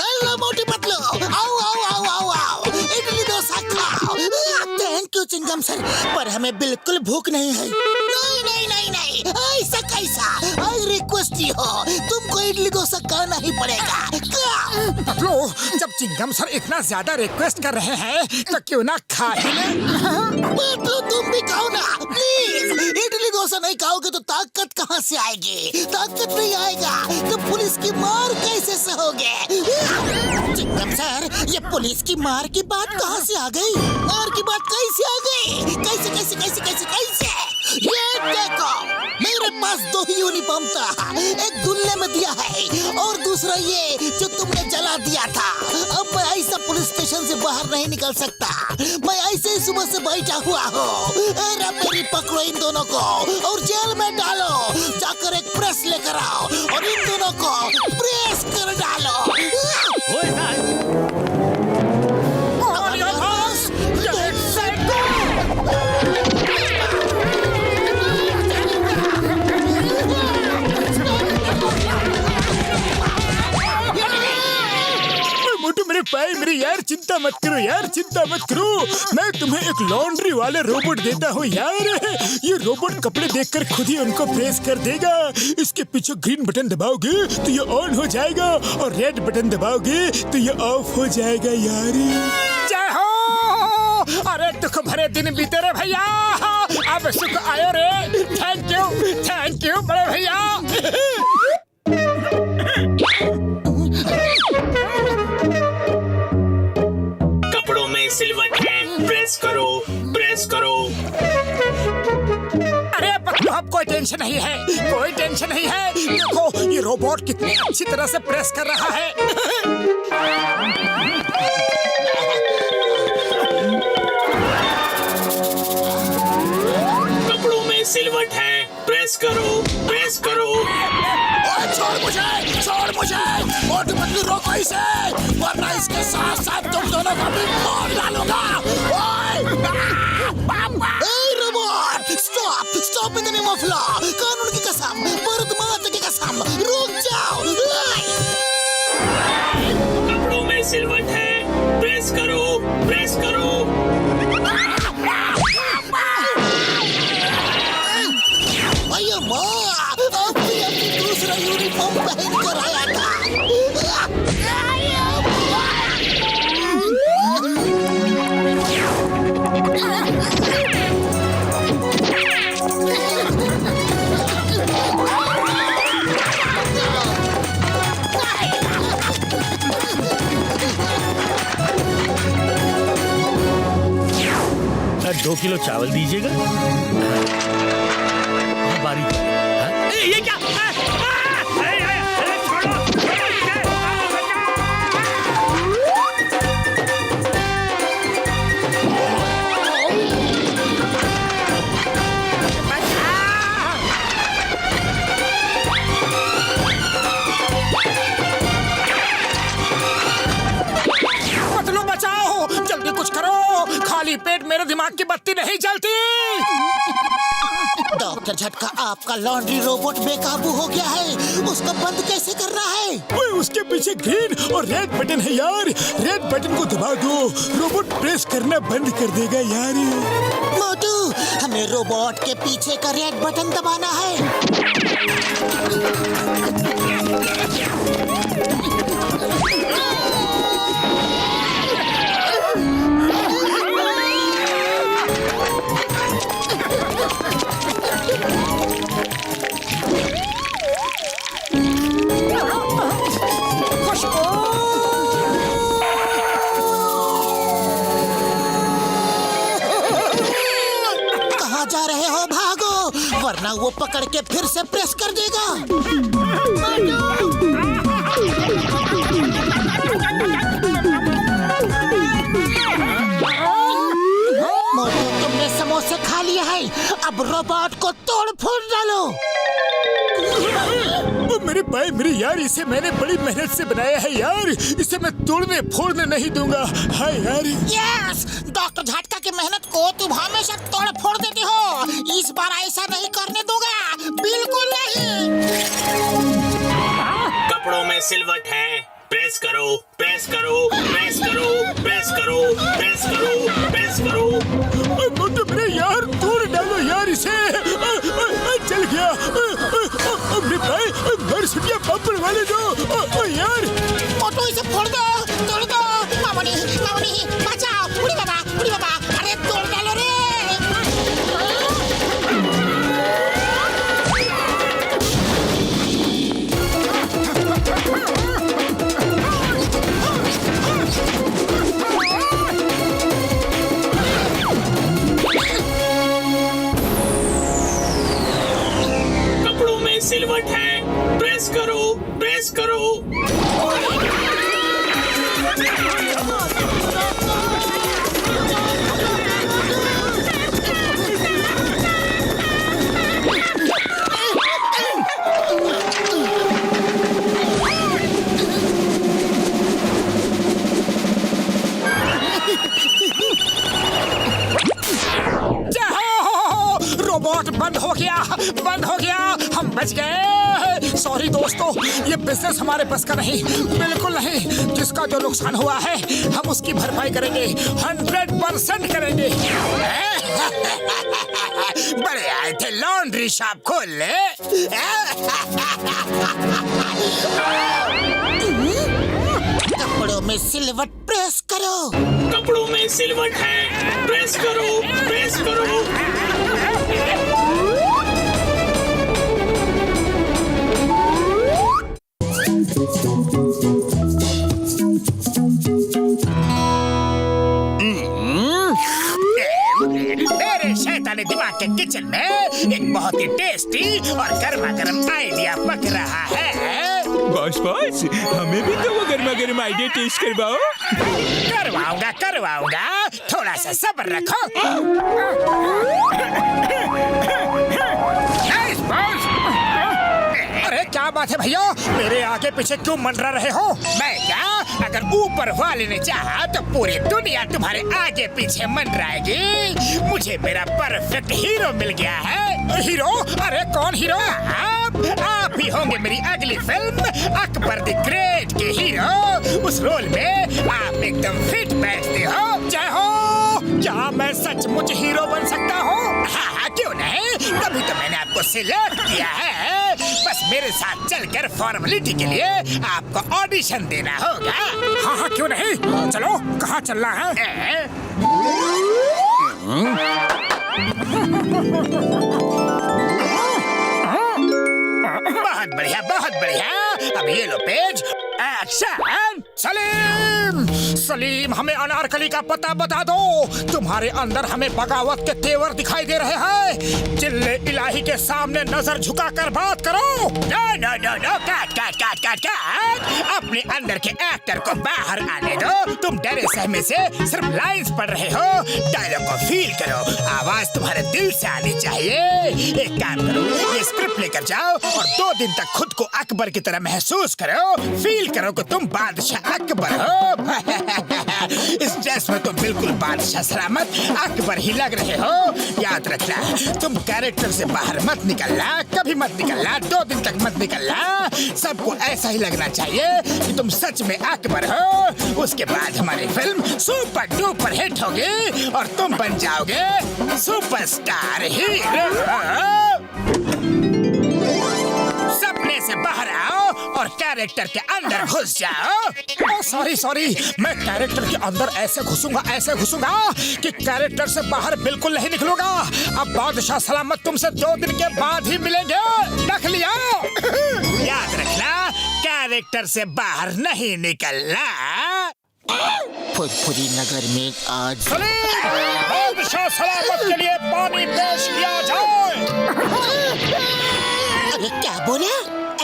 Hello Motu Patlu, आओ। इडली डोसा खाओ। थैंक यू चिंगम सर, पर हमें बिल्कुल भूख नहीं है। नहीं, ऐसा कैसा? आई रिक्वेस्ट यू, तुमको इडली डोसा खाना ही पड़ेगा। पतलू, जब चिंगम सर इतना ज्यादा रिक्वेस्ट कर रहे हैं तो क्यों ना खा ही ले। पतलू तुम भी खाओ ना प्लीज। इडली डोसा नहीं खाओगे तो ताकत कहाँ से आएगी? ताकत नहीं आएगा तो पुलिस की मार कैसे सहोगे? चिंगम सर, ये पुलिस की मार की बात कहाँ से आ गई? मार की बात कैसे आ गई? कैसे? ये देखो, मेरे पास 2 ही यूनिफॉर्म था। एक दुल्ले में दिया है और दूसरा ये जो तुमने जला दिया था। अब मैं ऐसा पुलिस स्टेशन से बाहर नहीं निकल सकता। मैं ऐसे ही सुबह से बैठा हुआ हूँ। अरे मेरी पकड़ो इन दोनों को और जेल में डालो। जाकर एक प्रेस लेकर आओ और इन दोनों को प्रेस कर डालो। मेरे यार चिंता मत करो यार, चिंता मत करो। मैं तुम्हें एक लॉन्ड्री वाले रोबोट देता हूँ यार। ये रोबोट कपड़े देखकर खुद ही उनको प्रेस कर देगा। इसके पीछे ग्रीन बटन दबाओगे तो ये ऑन हो जाएगा और रेड बटन दबाओगे तो ये ऑफ हो जाएगा यार। जय हो। अरे दुख भरे दिन बीते रे भैया, अब सुख आयो रे। थैंक यू बड़े भैया। कपड़ों में सिलवट है, प्रेस करो, प्रेस करो। अरे पक्कू, अब कोई टेंशन नहीं है, कोई टेंशन नहीं है। देखो ये रोबोट कितनी अच्छी तरह से प्रेस कर रहा है। कपड़ों में सिलवट है, प्रेस करो, प्रेस करो। छोड़ मुझे मोटू पतलू, रोको इसे, वरना इसके साथ साथ तुम दोनों को भी मार डालूंगा। Robot, stop in the name of law. कानून की कसम, भारत माता की कसम, रुक जाओ। कपड़ों में सिलवट है, प्रेस करो, प्रेस करो। अयो माँ, अपनी दूसरा यूनिफॉर्म पहन कर आया था। सर 2 किलो चावल दीजिएगा। बारीक। ये क्या? पतलू बचाओ, जल्दी कुछ करो। खाली पेट मेरे दिमाग की बत्ती नहीं जलती। डॉक्टर झटका, आपका लॉन्ड्री रोबोट बेकाबू हो गया है। उसको बंद कैसे करना है? ओए, उसके पीछे ग्रीन और रेड बटन है यार। रेड बटन को दबा दो, रोबोट प्रेस करना बंद कर देगा यार। मोटू, हमें रोबोट के पीछे का रेड बटन दबाना है। जा रहे हो, भागो, वरना वो पकड़ के फिर से प्रेस कर देगा। मोटू, तुमने समोसे खा लिए हैं, अब रोबोट को तोड़ फोड़ डालो। मेरे भाई, मेरे यार, इसे मैंने बड़ी मेहनत से बनाया है यार। इसे मैं तोड़ने फोड़ने नहीं दूंगा। हाय यार। यस, डॉक्टर झटका की मेहनत को तुम हमेशा तोड़ फोड़ देते हो। इस बार ऐसा नहीं करने दूंगा, बिल्कुल नहीं। कपड़ों में सिलवट है, प्रेस करो, प्रेस करो, प्रेस करो, प्रेस करो, प्रेस करो, प्रेस करो। मोटू मेरे यार, तोड़ डालो यार इसे। चल गया। मेरे भाई, मर सुटिया पापड़ वाले दो यार। मोटू, इसे फोड़ दो, तोड़ दो। मामूनी, बचाओ। उड़ी बाबा, अरे तोड़ डालो रे। कपड़ों में सिलवट है, प्रेस करो, प्रेस करो। रोबोट बंद हो गया, बंद हो गया, हम बच गए। सॉरी दोस्तों, ये बिजनेस हमारे बस का नहीं, बिल्कुल नहीं। जिसका जो नुकसान हुआ है हम उसकी भरपाई करेंगे, 100% करेंगे। बड़े आए थे लॉन्ड्री शॉप खोल ले। कपड़ों में सिलवट प्रेस करो। कपड़ों में सिलवट है, प्रेस करो, प्रेस करो। मेरे शैतानी दिमाग के किचन में एक बहुत ही टेस्टी और गर्मा गर्म आइडिया पक रहा है। बॉस बॉस, हमें भी तो वो गर्मा गर्म आइडिया टेस्ट करवाओ। करवाऊंगा करवाऊंगा, थोड़ा सा सब्र रखो। Nice boss. अरे क्या बात है भैया, मेरे आगे पीछे क्यों मंडरा रहे हो? मैं क्या, अगर ऊपर वाले ने चाहा तो पूरी दुनिया तुम्हारे आगे पीछे मंडराएगी। मुझे मेरा परफेक्ट हीरो मिल गया है। हीरो? अरे कौन हीरो? आप ही होंगे मेरी अगली फिल्म अकबर द ग्रेट के हीरो। उस रोल में आप एकदम फिट बैठते हो। जय हो। क्या मैं सचमुच हीरो बन सकता हूँ? हाँ, क्यों नहीं, तभी तो मैंने आपको सिलेक्ट किया है। बस मेरे साथ चलकर फॉर्मेलिटी के लिए आपको ऑडिशन देना होगा। हाँ, क्यों नहीं, चलो। कहाँ चलना है? बहुत बढ़िया, बहुत बढ़िया। अब ये लो पेज, एक्शन। सलीम, हमें अनारकली का पता बता दो। तुम्हारे अंदर हमें बगावत के तेवर दिखाई दे रहे हैं। जिल्ले इलाही के सामने नजर झुकाकर बात करो। नो नो नो नो, काट काट काट काट काट। अपने अंदर के एक्टर को बाहर आने दो। तुम डरे सहमे से सिर्फ लाइंस पढ़ रहे हो। डायलॉग को फील करो, आवाज तुम्हारे दिल से आनी चाहिए। एक काम करो, ये स्क्रिप्ट लेकर जाओ और 2 दिन तक खुद को अकबर की तरह महसूस करो। फील करो कि तुम बादशाह अकबर हो। इस ड्रेस में तुम बिल्कुल बादशाह सलामत अकबर ही लग रहे हो। याद रखना, तुम कैरेक्टर से बाहर मत निकलना, कभी मत निकलना, 2 दिन तक मत निकलना। सबको ऐसा ही लगना चाहिए कि तुम सच में अकबर हो। उसके बाद हमारी फिल्म सुपर डुपर हिट होगी और तुम बन जाओगे सुपरस्टार हीरो। सपने से बाहर आओ और कैरेक्टर के अंदर घुस जाओ। सॉरी, मैं कैरेक्टर के अंदर ऐसे घुसूंगा कि कैरेक्टर से बाहर बिल्कुल नहीं निकलूंगा। अब बादशाह सलामत तुमसे 2 दिन के बाद ही मिलेंगे। रख लिया। याद रखना, कैरेक्टर से बाहर नहीं निकलना। फुरफुरी नगर में आज बादशाह सलामत के लिए पानी पेश किया जाए। अरे क्या बोले?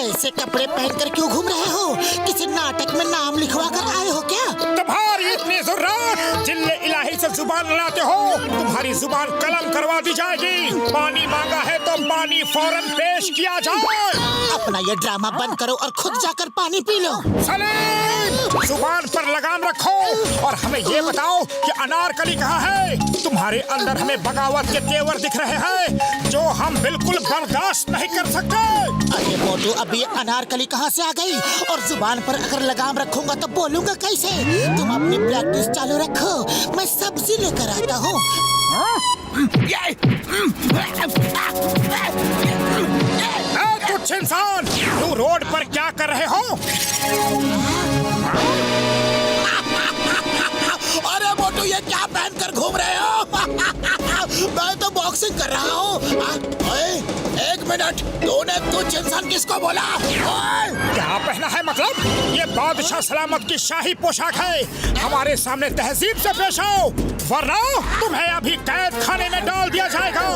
ऐसे कपड़े पहनकर क्यों घूम रहे हो? किसी नाटक में नाम लिखवा कर आए हो क्या? तुम्हारी इतनी जरूरत? जिल्ले इलाही से जुबान लड़ाते हो? तुम्हारी जुबान कलम करवा दी जाएगी। पानी मांगा है तो पानी फौरन पेश किया जाए। अपना ये ड्रामा बंद करो और खुद जाकर पानी पी लो। सलीम, जुबान पर लगाम रखो और हमें ये बताओ कि अनारकली कहाँ है? तुम्हारे अंदर हमें बगावत के तेवर दिख रहे हैं जो हम बिल्कुल बर्दाश्त नहीं कर सकते। अरे मोटू, अभी अनारकली कहाँ से आ गई? और जुबान पर अगर लगाम रखूंगा तो बोलूंगा कैसे? तुम अपनी प्रैक्टिस चालू रखो, मैं सब्जी लेकर आता हूँ। कुछ इंसान, तुम रोड पर क्या कर रहे हो? अरे मोटू, ये क्या पहनकर घूम रहे हो? मैं तो बॉक्सिंग कर रहा हूँ। एक मिनट, तूने कुछ इंसान किसको बोला? क्या पहना है मतलब? ये बादशाह सलामत की शाही पोशाक है। हमारे सामने तहजीब से पेश आओ, वरना तुम्हें अभी कैद खाने में डाल दिया जाएगा।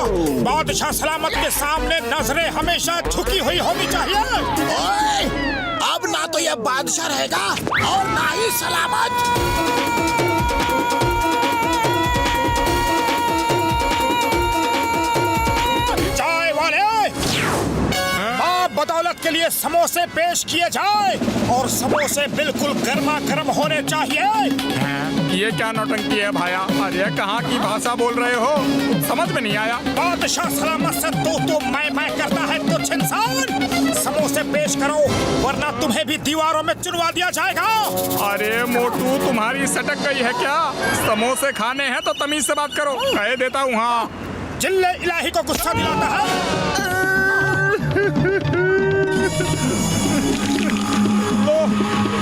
बादशाह सलामत के सामने नजरें हमेशा झुकी हुई होनी चाहिए। अब ना तो ये बादशाह रहेगा और ना ही सलामत। बदौलत के लिए समोसे पेश किए जाए और समोसे बिल्कुल गर्मा गर्म होने चाहिए। ये क्या नौटंकी है भाया? अरे कहाँ की भाषा बोल रहे हो? समझ में नहीं आया। बादशाह सलामत से तू मैं करता है तुच्छ इंसान। समोसे पेश करो वरना तुम्हें भी दीवारों में चुनवा दिया जाएगा। अरे मोटू, तुम्हारी सटक गई है क्या? समोसे खाने हैं तो तमीज से बात करो। कह देता हूँ। हाँ, जिल्ले इलाही को गुस्सा दिलाता है। लो,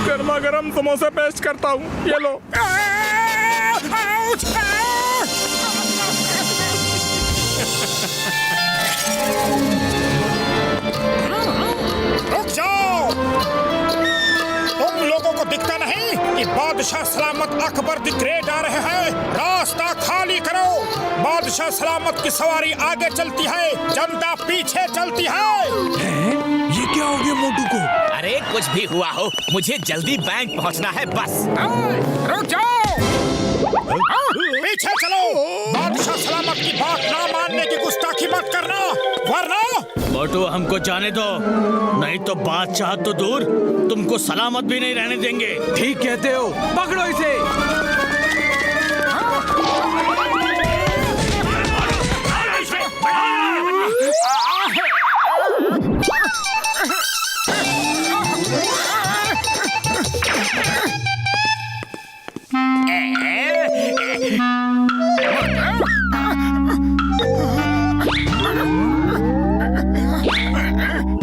गर्मा गर्म समोसे पेश करता हूँ, ये लो। रुक जाओ, तुम लोगों को दिखता नहीं कि बादशाह सलामत अकबर द ग्रेट आ रहे हैं? रास्ता खाली करो। बादशाह सलामत की सवारी आगे चलती है, जनता पीछे चलती है। ये क्या हो गया मोटू को? अरे कुछ भी हुआ हो, मुझे जल्दी बैंक पहुंचना है बस। रुक जाओ, पीछे चलो। बादशाह सलामत की बात ना मानने की गुस्ताखी मत करना, वरना मोटू हमको जाने दो, नहीं तो बादशाह तो दूर तुमको सलामत भी नहीं रहने देंगे। ठीक कहते हो, पकड़ो इसे।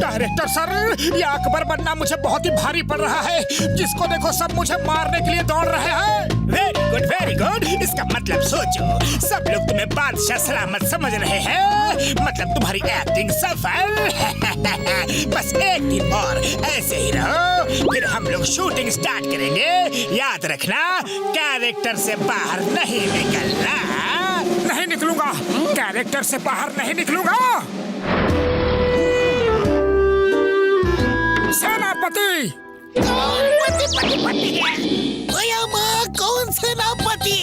डायरेक्टर सर, ये अकबर बनना मुझे बहुत ही भारी पड़ रहा है। जिसको देखो सब मुझे मारने के लिए दौड़ रहे हैं। Very good. इसका मतलब सोचो, सब लोग तुम्हें बादशाह सलामत समझ रहे हैं। मतलब तुम्हारी एक्टिंग सफल। बस एक दिन और ऐसे ही रहो, फिर हम लोग शूटिंग स्टार्ट करेंगे। याद रखना, कैरेक्टर से बाहर नहीं निकलना। नहीं निकलूंगा, कैरेक्टर से बाहर नहीं निकलूंगा। सेनापति! भैया माँ, कौन सेनापति?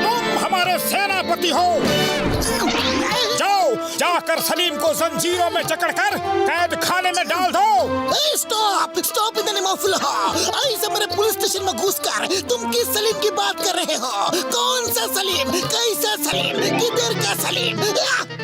तुम हमारे सेनापति हो। जाओ, जाकर सलीम को जंजीरों में जकड़कर कैद खाने में डाल दो। Stop in the name of law. ऐसे मेरे पुलिस स्टेशन में घुसकर तुम किस सलीम की बात कर रहे हो? कौन सा सलीम? कैसा सलीम? किधर का सलीम?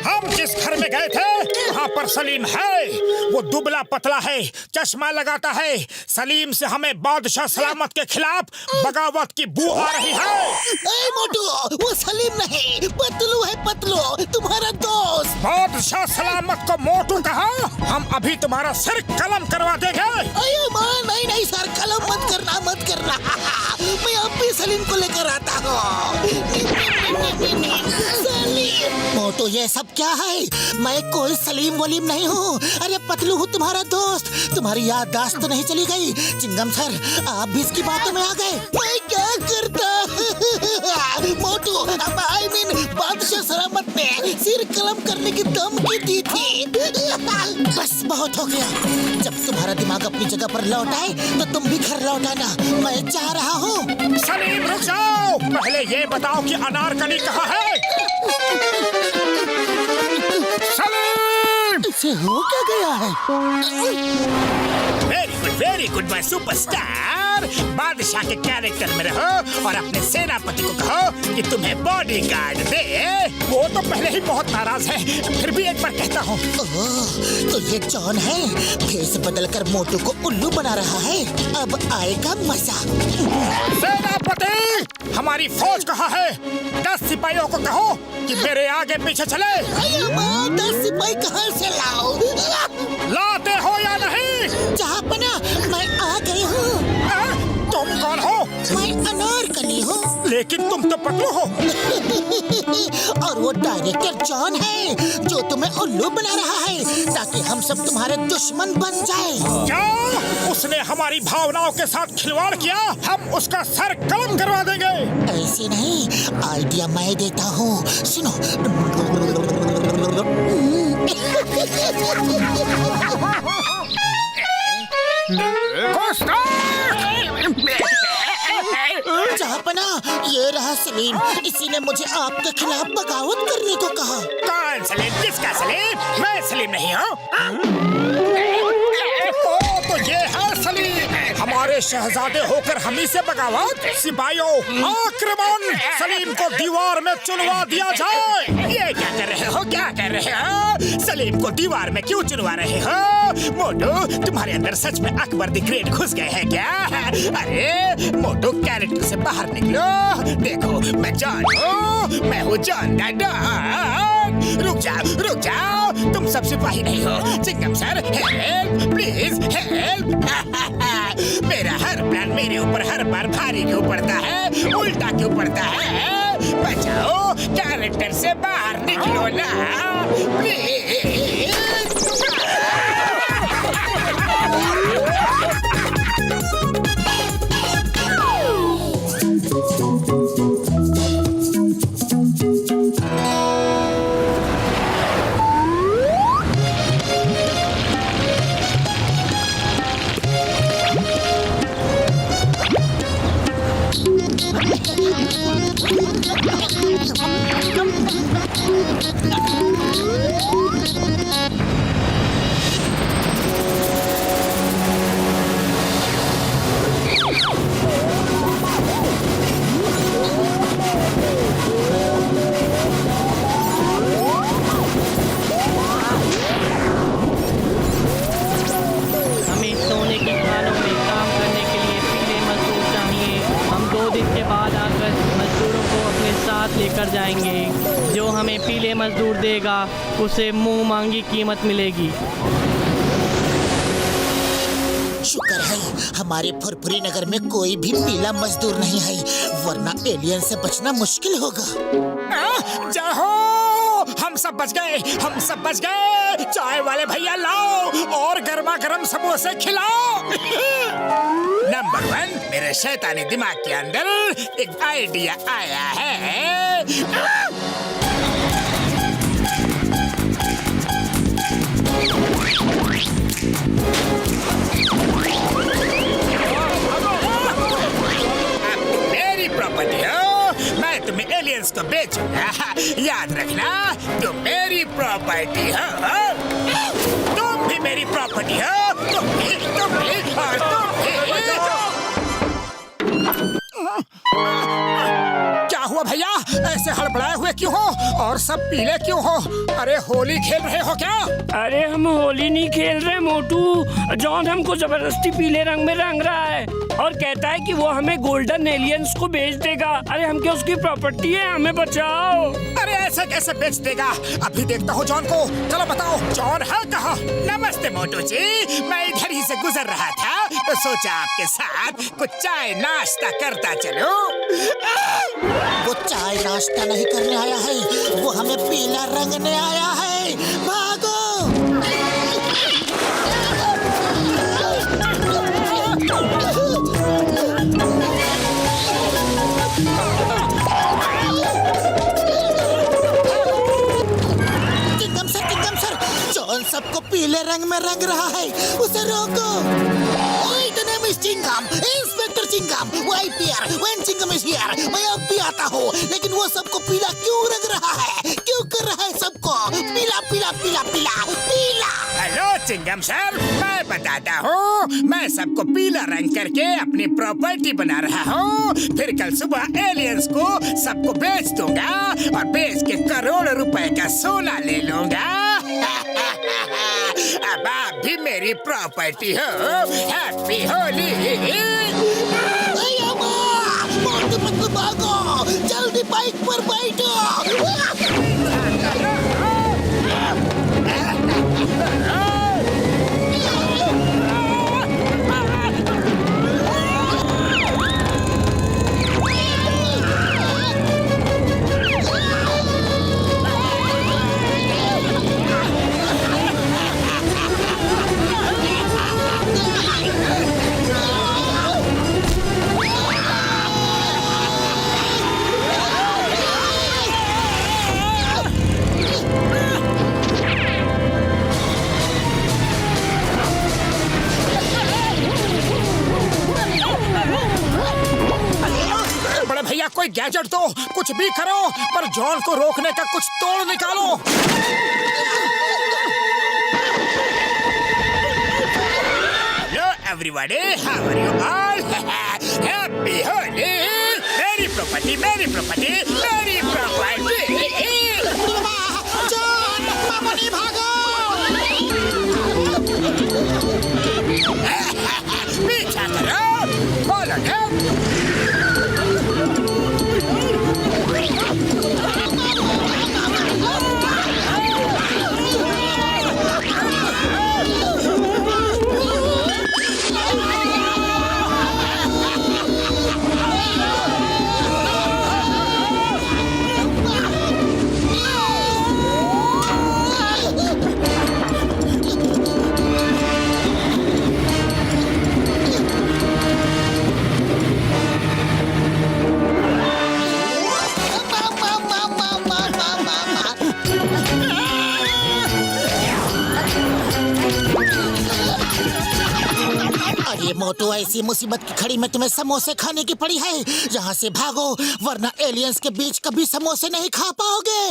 हम जिस घर में गए थे वहाँ पर सलीम है। वो दुबला पतला है, चश्मा लगाता है। सलीम से हमें बादशाह सलामत के खिलाफ बगावत की बू आ रही है। ए मोटू, वो सलीम नहीं, पतलू है, पतलू, तुम्हारा दोस्त। बादशाह सलामत को मोटू कहा? हम अभी तुम्हारा सिर कलम करवा देंगे। अरे माँ, नहीं सर, कलम मत करना। मैं अब भी सलीम को लेकर आता हूँ। सलीम! मोटू, ये सब क्या है? मैं कोई सलीम वलीम नहीं हूँ। अरे पतलू हूँ, तुम्हारा दोस्त। तुम्हारी याददाश्त तो नहीं चली गई? चिंगम सर, आप भी इसकी बातों में आ गए। मैं क्या करता? मोटू, आई मीन बादशाह सलामत ने सिर कलम करने की धमकी दी थी। बस बहुत हो गया। जब तुम्हारा दिमाग अपनी जगह पर लौट आए तो तुम भी घर लौट आना। मैं जा रहा हूँ। सलीम रुक जाओ, पहले ये बताओ कि अनारकली कहाँ है? सलीम! इसे हो क्या गया है? Very good my superstar. बादशाह के कैरेक्टर में रहो और अपने सेनापति को कहो कि तुम्हें बॉडीगार्ड दे। वो तो पहले ही बहुत नाराज है, फिर भी एक बार कहता हूँ। तो ये जॉन है, भेष बदलकर मोटू को उल्लू बना रहा है। अब आएगा मजा। सेनापति, हमारी फौज कहाँ है? 10 सिपाहियों को कहो कि मेरे आगे पीछे चले। 10 सिपाही कहाँ से लाओ? लाते हो या नहीं? जहाँपना, मैं आ गई हूँ। तुम कौन हो? मैं अनारकली हूँ। लेकिन तुम तो पतलू हो। और वो डायरेक्टर जॉन है जो तुम्हें उल्लू बना रहा है ताकि हम सब तुम्हारे दुश्मन बन जाए। क्या? उसने हमारी भावनाओं के साथ खिलवाड़ किया? हम उसका सर कलम करवा देंगे। ऐसे नहीं, आइडिया मैं देता हूँ, सुनो। जहाँपना, ये रहा सलीम, इसी ने मुझे आपके खिलाफ बगावत करने को कहा। कौन सलीम? किसका सलीम? मैं सलीम नहीं हूँ। तो ये है सलीम। हमारे शहजादे होकर हम ही से बगावत? सिपाहियों, आक्रमण! सलीम को दीवार में चुनवा दिया जाए। ये क्या कर रहे हो? क्या कर रहे हो? सलीम को दीवार में क्यों चुनवा रहे हो? मोटू, तुम्हारे अंदर सच में अकबर द ग्रेट घुस गए हैं क्या? अरे मोटू, कैरेक्टर से बाहर निकलो। देखो, मैं जॉन हूँ, मैं हूँ जॉन द डॉन। रुक जाओ, तुम सब सिपाही नहीं हो। Chingam sir, help please, help. मेरा हर प्लान मेरे ऊपर हर बार भारी क्यों पड़ता है? उल्टा क्यों पड़ता है? बचाओ, कैरेक्टर से बाहर निकलो ना, प्लीज। लेकर जाएंगे। जो हमें पीले मजदूर देगा उसे मुंह मांगी कीमत मिलेगी। शुक्र है हमारे फुरफुरी नगर में कोई भी पीला मजदूर नहीं है, वरना एलियन से बचना मुश्किल होगा। जाओ, हम सब बच गए, हम सब बच गए। चाय वाले भैया लाओ और गर्मा गर्म समोसे खिलाओ। नंबर 1, मेरे शैतानी दिमाग के अंदर एक आइडिया आया है। मेरी प्रॉपर्टी हो, मैं तुम्हें एलियंस को बेचूंगा। याद रखना, तुम मेरी प्रॉपर्टी हो। तुम भी मेरी प्रॉपर्टी हो, तुम भी और तुम भी। क्या हुआ भैया? ऐसे हड़बड़ाए हुए क्यों हो और सब पीले क्यों हो? अरे होली खेल रहे हो क्या? अरे हम होली नहीं खेल रहे मोटू। जॉन हमको जबरदस्ती पीले रंग में रंग रहा है और कहता है कि वो हमें गोल्डन एलियंस को बेच देगा। अरे हम क्या उसकी प्रॉपर्टी है? हमें बचाओ। अरे ऐसे कैसे बेच देगा? अभी देखता हूँ जॉन को। चलो बताओ, जॉन है कहाँ? नमस्ते मोटू जी, मैं इधर ही से गुजर रहा था तो सोचा आपके साथ कुछ चाय नाश्ता करता चलो। वो चाय नाश्ता नहीं करने आया है, वो हमें पीला रंगने आया है। भागो! चिंगम सर, जॉन सबको पीले रंग में रंग रहा है, उसे रोको। चिंगम, इंस्पेक्टर चिंगम, वो IPR, when Chingam is here, मैं अब भी आता हूँ, लेकिन वो सबको पीला क्यों रंग रहा है? क्यों कर रहा है सबको पीला पीला पीला पीला पीला? हेलो चिंगम सर, मैं बताता हूँ। मैं सबको पीला रंग करके अपनी प्रॉपर्टी बना रहा हूँ। फिर कल सुबह एलियंस को सबको बेच दूंगा और बेच के करोड़ों रुपए का सोना ले लूंगा। अब आप भी मेरी प्रॉपर्टी हो। हैप्पी होली। मतलब भागो, जल्दी बाइक पर बैठो। गैजेट दो, कुछ भी करो, पर जॉन को रोकने का कुछ तोड़ निकालो। Hello everybody, how are you all? Happy Holi. मेरी प्रॉपर्टी, मेरी प्रॉपर्टी, मेरी प्रॉपर्टी। जॉन, मामूली भागो। पीछा करो, फॉलो हिम। अरे मोटू, ऐसी मुसीबत की घड़ी में तुम्हें समोसे खाने की पड़ी है। यहाँ से भागो, वरना एलियंस के बीच कभी समोसे नहीं खा पाओगे।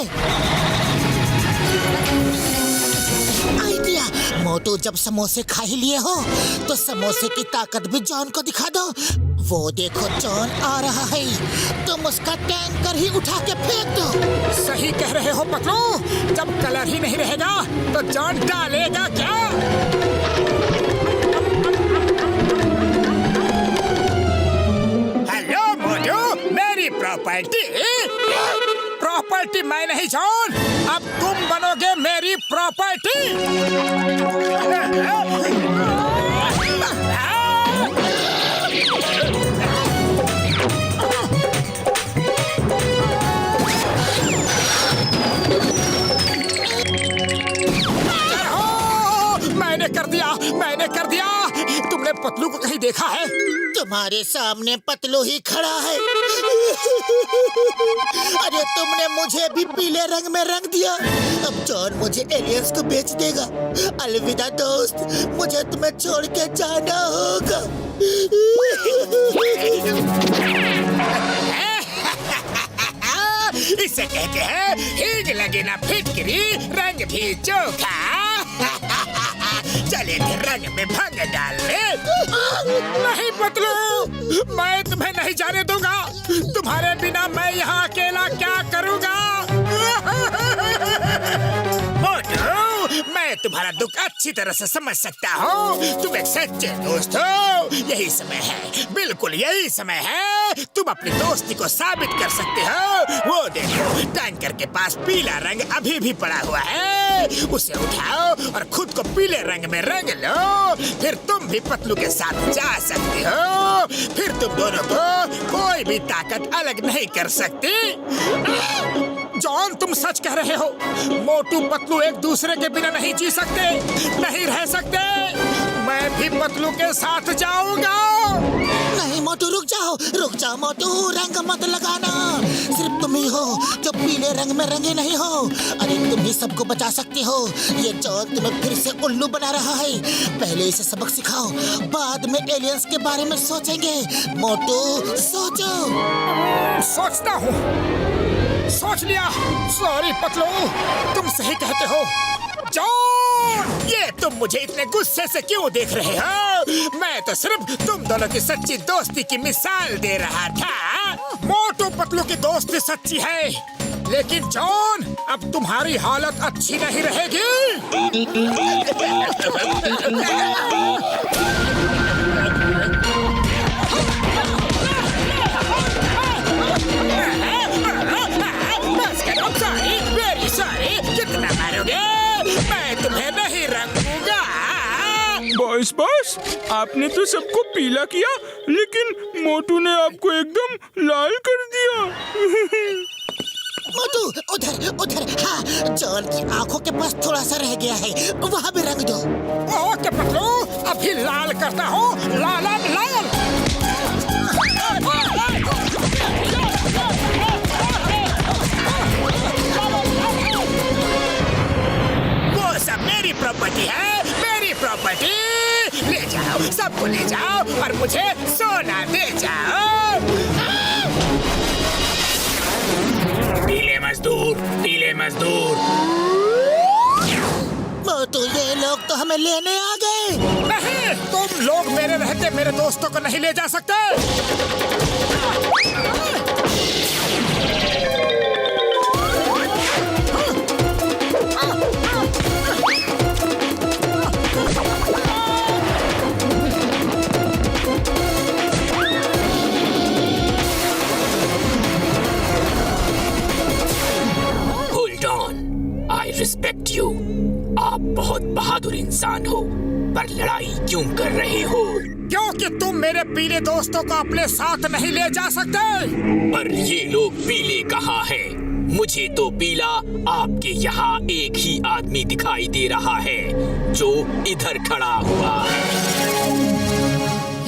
आइडिया, मोटू, जब समोसे खा ही लिए हो तो समोसे की ताकत भी जॉन को दिखा दो। वो देखो, जॉन आ रहा है, तुम उसका टैंकर ही उठा के फेंक दो। सही कह रहे हो पतलू, जब कलर ही नहीं रहेगा तो जॉन डालेगा क्या? हेलो मोटू, मेरी प्रॉपर्टी। प्रॉपर्टी मैं नहीं जॉन, अब तुम बनोगे मेरी प्रॉपर्टी। मैंने कर दिया। तुमने पतलू को कहीं देखा है? तुम्हारे सामने पतलू ही खड़ा है। अरे तुमने मुझे भी पीले रंग में रंग दिया। अब जॉन मुझे एलियंस को बेच देगा। अलविदा दोस्त, मुझे तुम्हें छोड़ के जाना होगा। इसे कहते हैं हिग लगे ना फिटकरी, रंग भी चोखा। चले फिर रंग में भंग डाल ले। नहीं पतलू, मैं तुम्हें नहीं जाने दूंगा। तुम्हारे बिना मैं यहाँ अकेला क्या करूँगा? मोटू, मैं तुम्हारा दुख अच्छी तरह से समझ सकता हूँ। तुम एक सच्चे दोस्त हो। यही समय है, बिल्कुल यही समय है। तुम अपनी दोस्ती को साबित कर सकते हो। वो देखो, टैंकर के पास पीला रंग अभी भी पड़ा हुआ है। उसे उठाओ और खुद को पीले रंग में रंग लो। फिर तुम भी पतलू के साथ जा सकते हो। फिर तुम दोनों को कोई भी ताकत अलग नहीं कर सकती। जॉन, तुम सच कह रहे हो। मोटू पतलू एक दूसरे के बिना नहीं जी सकते, नहीं रह सकते। मैं भी पतलू के साथ जाऊंगा। नहीं मोटू, रुक जाओ मोटू, रंग मत लगाना। सिर्फ तुम ही हो जो पीले रंग में रंगे नहीं हो। अरे तुम ही सबको बचा सकते हो। ये जॉन तुम्हें फिर से उल्लू बना रहा है। पहले इसे सबक सिखाओ, बाद में एलियंस के बारे में सोचेंगे। मोटू, सोचो। सोचता हूँ, सोच लिया। सॉरी पतलू, तुम सही कहते हो। जॉन, ये तुम मुझे इतने गुस्से से क्यों देख रहे हो? मैं तो सिर्फ तुम दोनों की सच्ची दोस्ती की मिसाल दे रहा था। मोटू पतलू की दोस्ती सच्ची है, लेकिन जॉन, अब तुम्हारी हालत अच्छी नहीं रहेगी। कितना मारोगे? मैं तुम्हें नहीं रंगूंगा। बॉस, आपने तो सबको पीला किया, लेकिन मोटू ने आपको एकदम लाल कर दिया। मोटू, उधर। हाँ, जॉन की आंखों के पास थोड़ा सा रह गया है, वहाँ भी रंग दो। ओके पतलू, अभी लाल करता हूँ। लाल। वो सब मेरी प्रॉपर्टी है, मेरी प्रॉपर्टी। ले जाओ, सबको ले जाओ और मुझे सोना दे जाओ। मजदूर, पीले मजदूर। मोटू ये लोग तो हमें लेने आ गए। नहीं, तुम लोग मेरे रहते मेरे दोस्तों को नहीं ले जा सकते। I respect you. आप बहुत बहादुर इंसान हो, पर लड़ाई क्यों कर रहे हो? क्योंकि तुम मेरे पीले दोस्तों को अपने साथ नहीं ले जा सकते। पर ये लोग पीले कहाँ हैं? मुझे तो पीला आपके यहाँ एक ही आदमी दिखाई दे रहा है, जो इधर खड़ा हुआ है।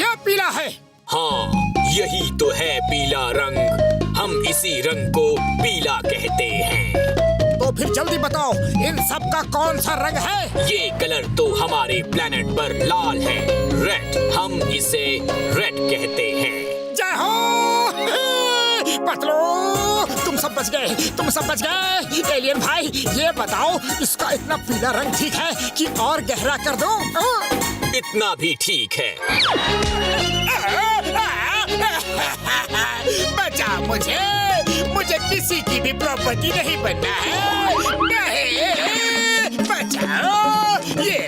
यह पीला है। हाँ, यही तो है पीला रंग। हम इसी रंग को पीला कहते हैं। तो फिर जल्दी बताओ, इन सब का कौन सा रंग है? ये कलर तो हमारे प्लेनेट पर लाल है, रेड। हम इसे रेड कहते हैं। जय हो पतलू, तुम सब बच गए, तुम सब बच गए। एलियन भाई, ये बताओ, इसका इतना पीला रंग ठीक है कि और गहरा कर दो? इतना भी ठीक है। बचा मुझे, मुझे किसी की भी प्रॉपर्टी नहीं बनना है। नहीं, बचाओ। ये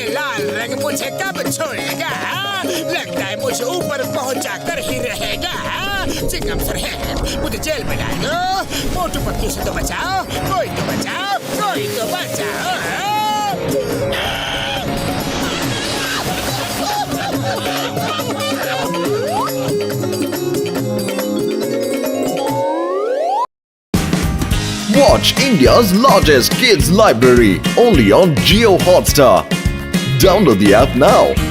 लाल रंग मुझे कब छोड़ेगा? लगता है मुझे ऊपर पहुंचा कर ही रहेगा। चिंगम सर है, मुझे जेल में डाल दो। मोटू पतलू से तो बचाओ, कोई तो बचाओ, कोई तो बचाओ। Watch India's largest kids library only on Jio Hotstar. Download the app now.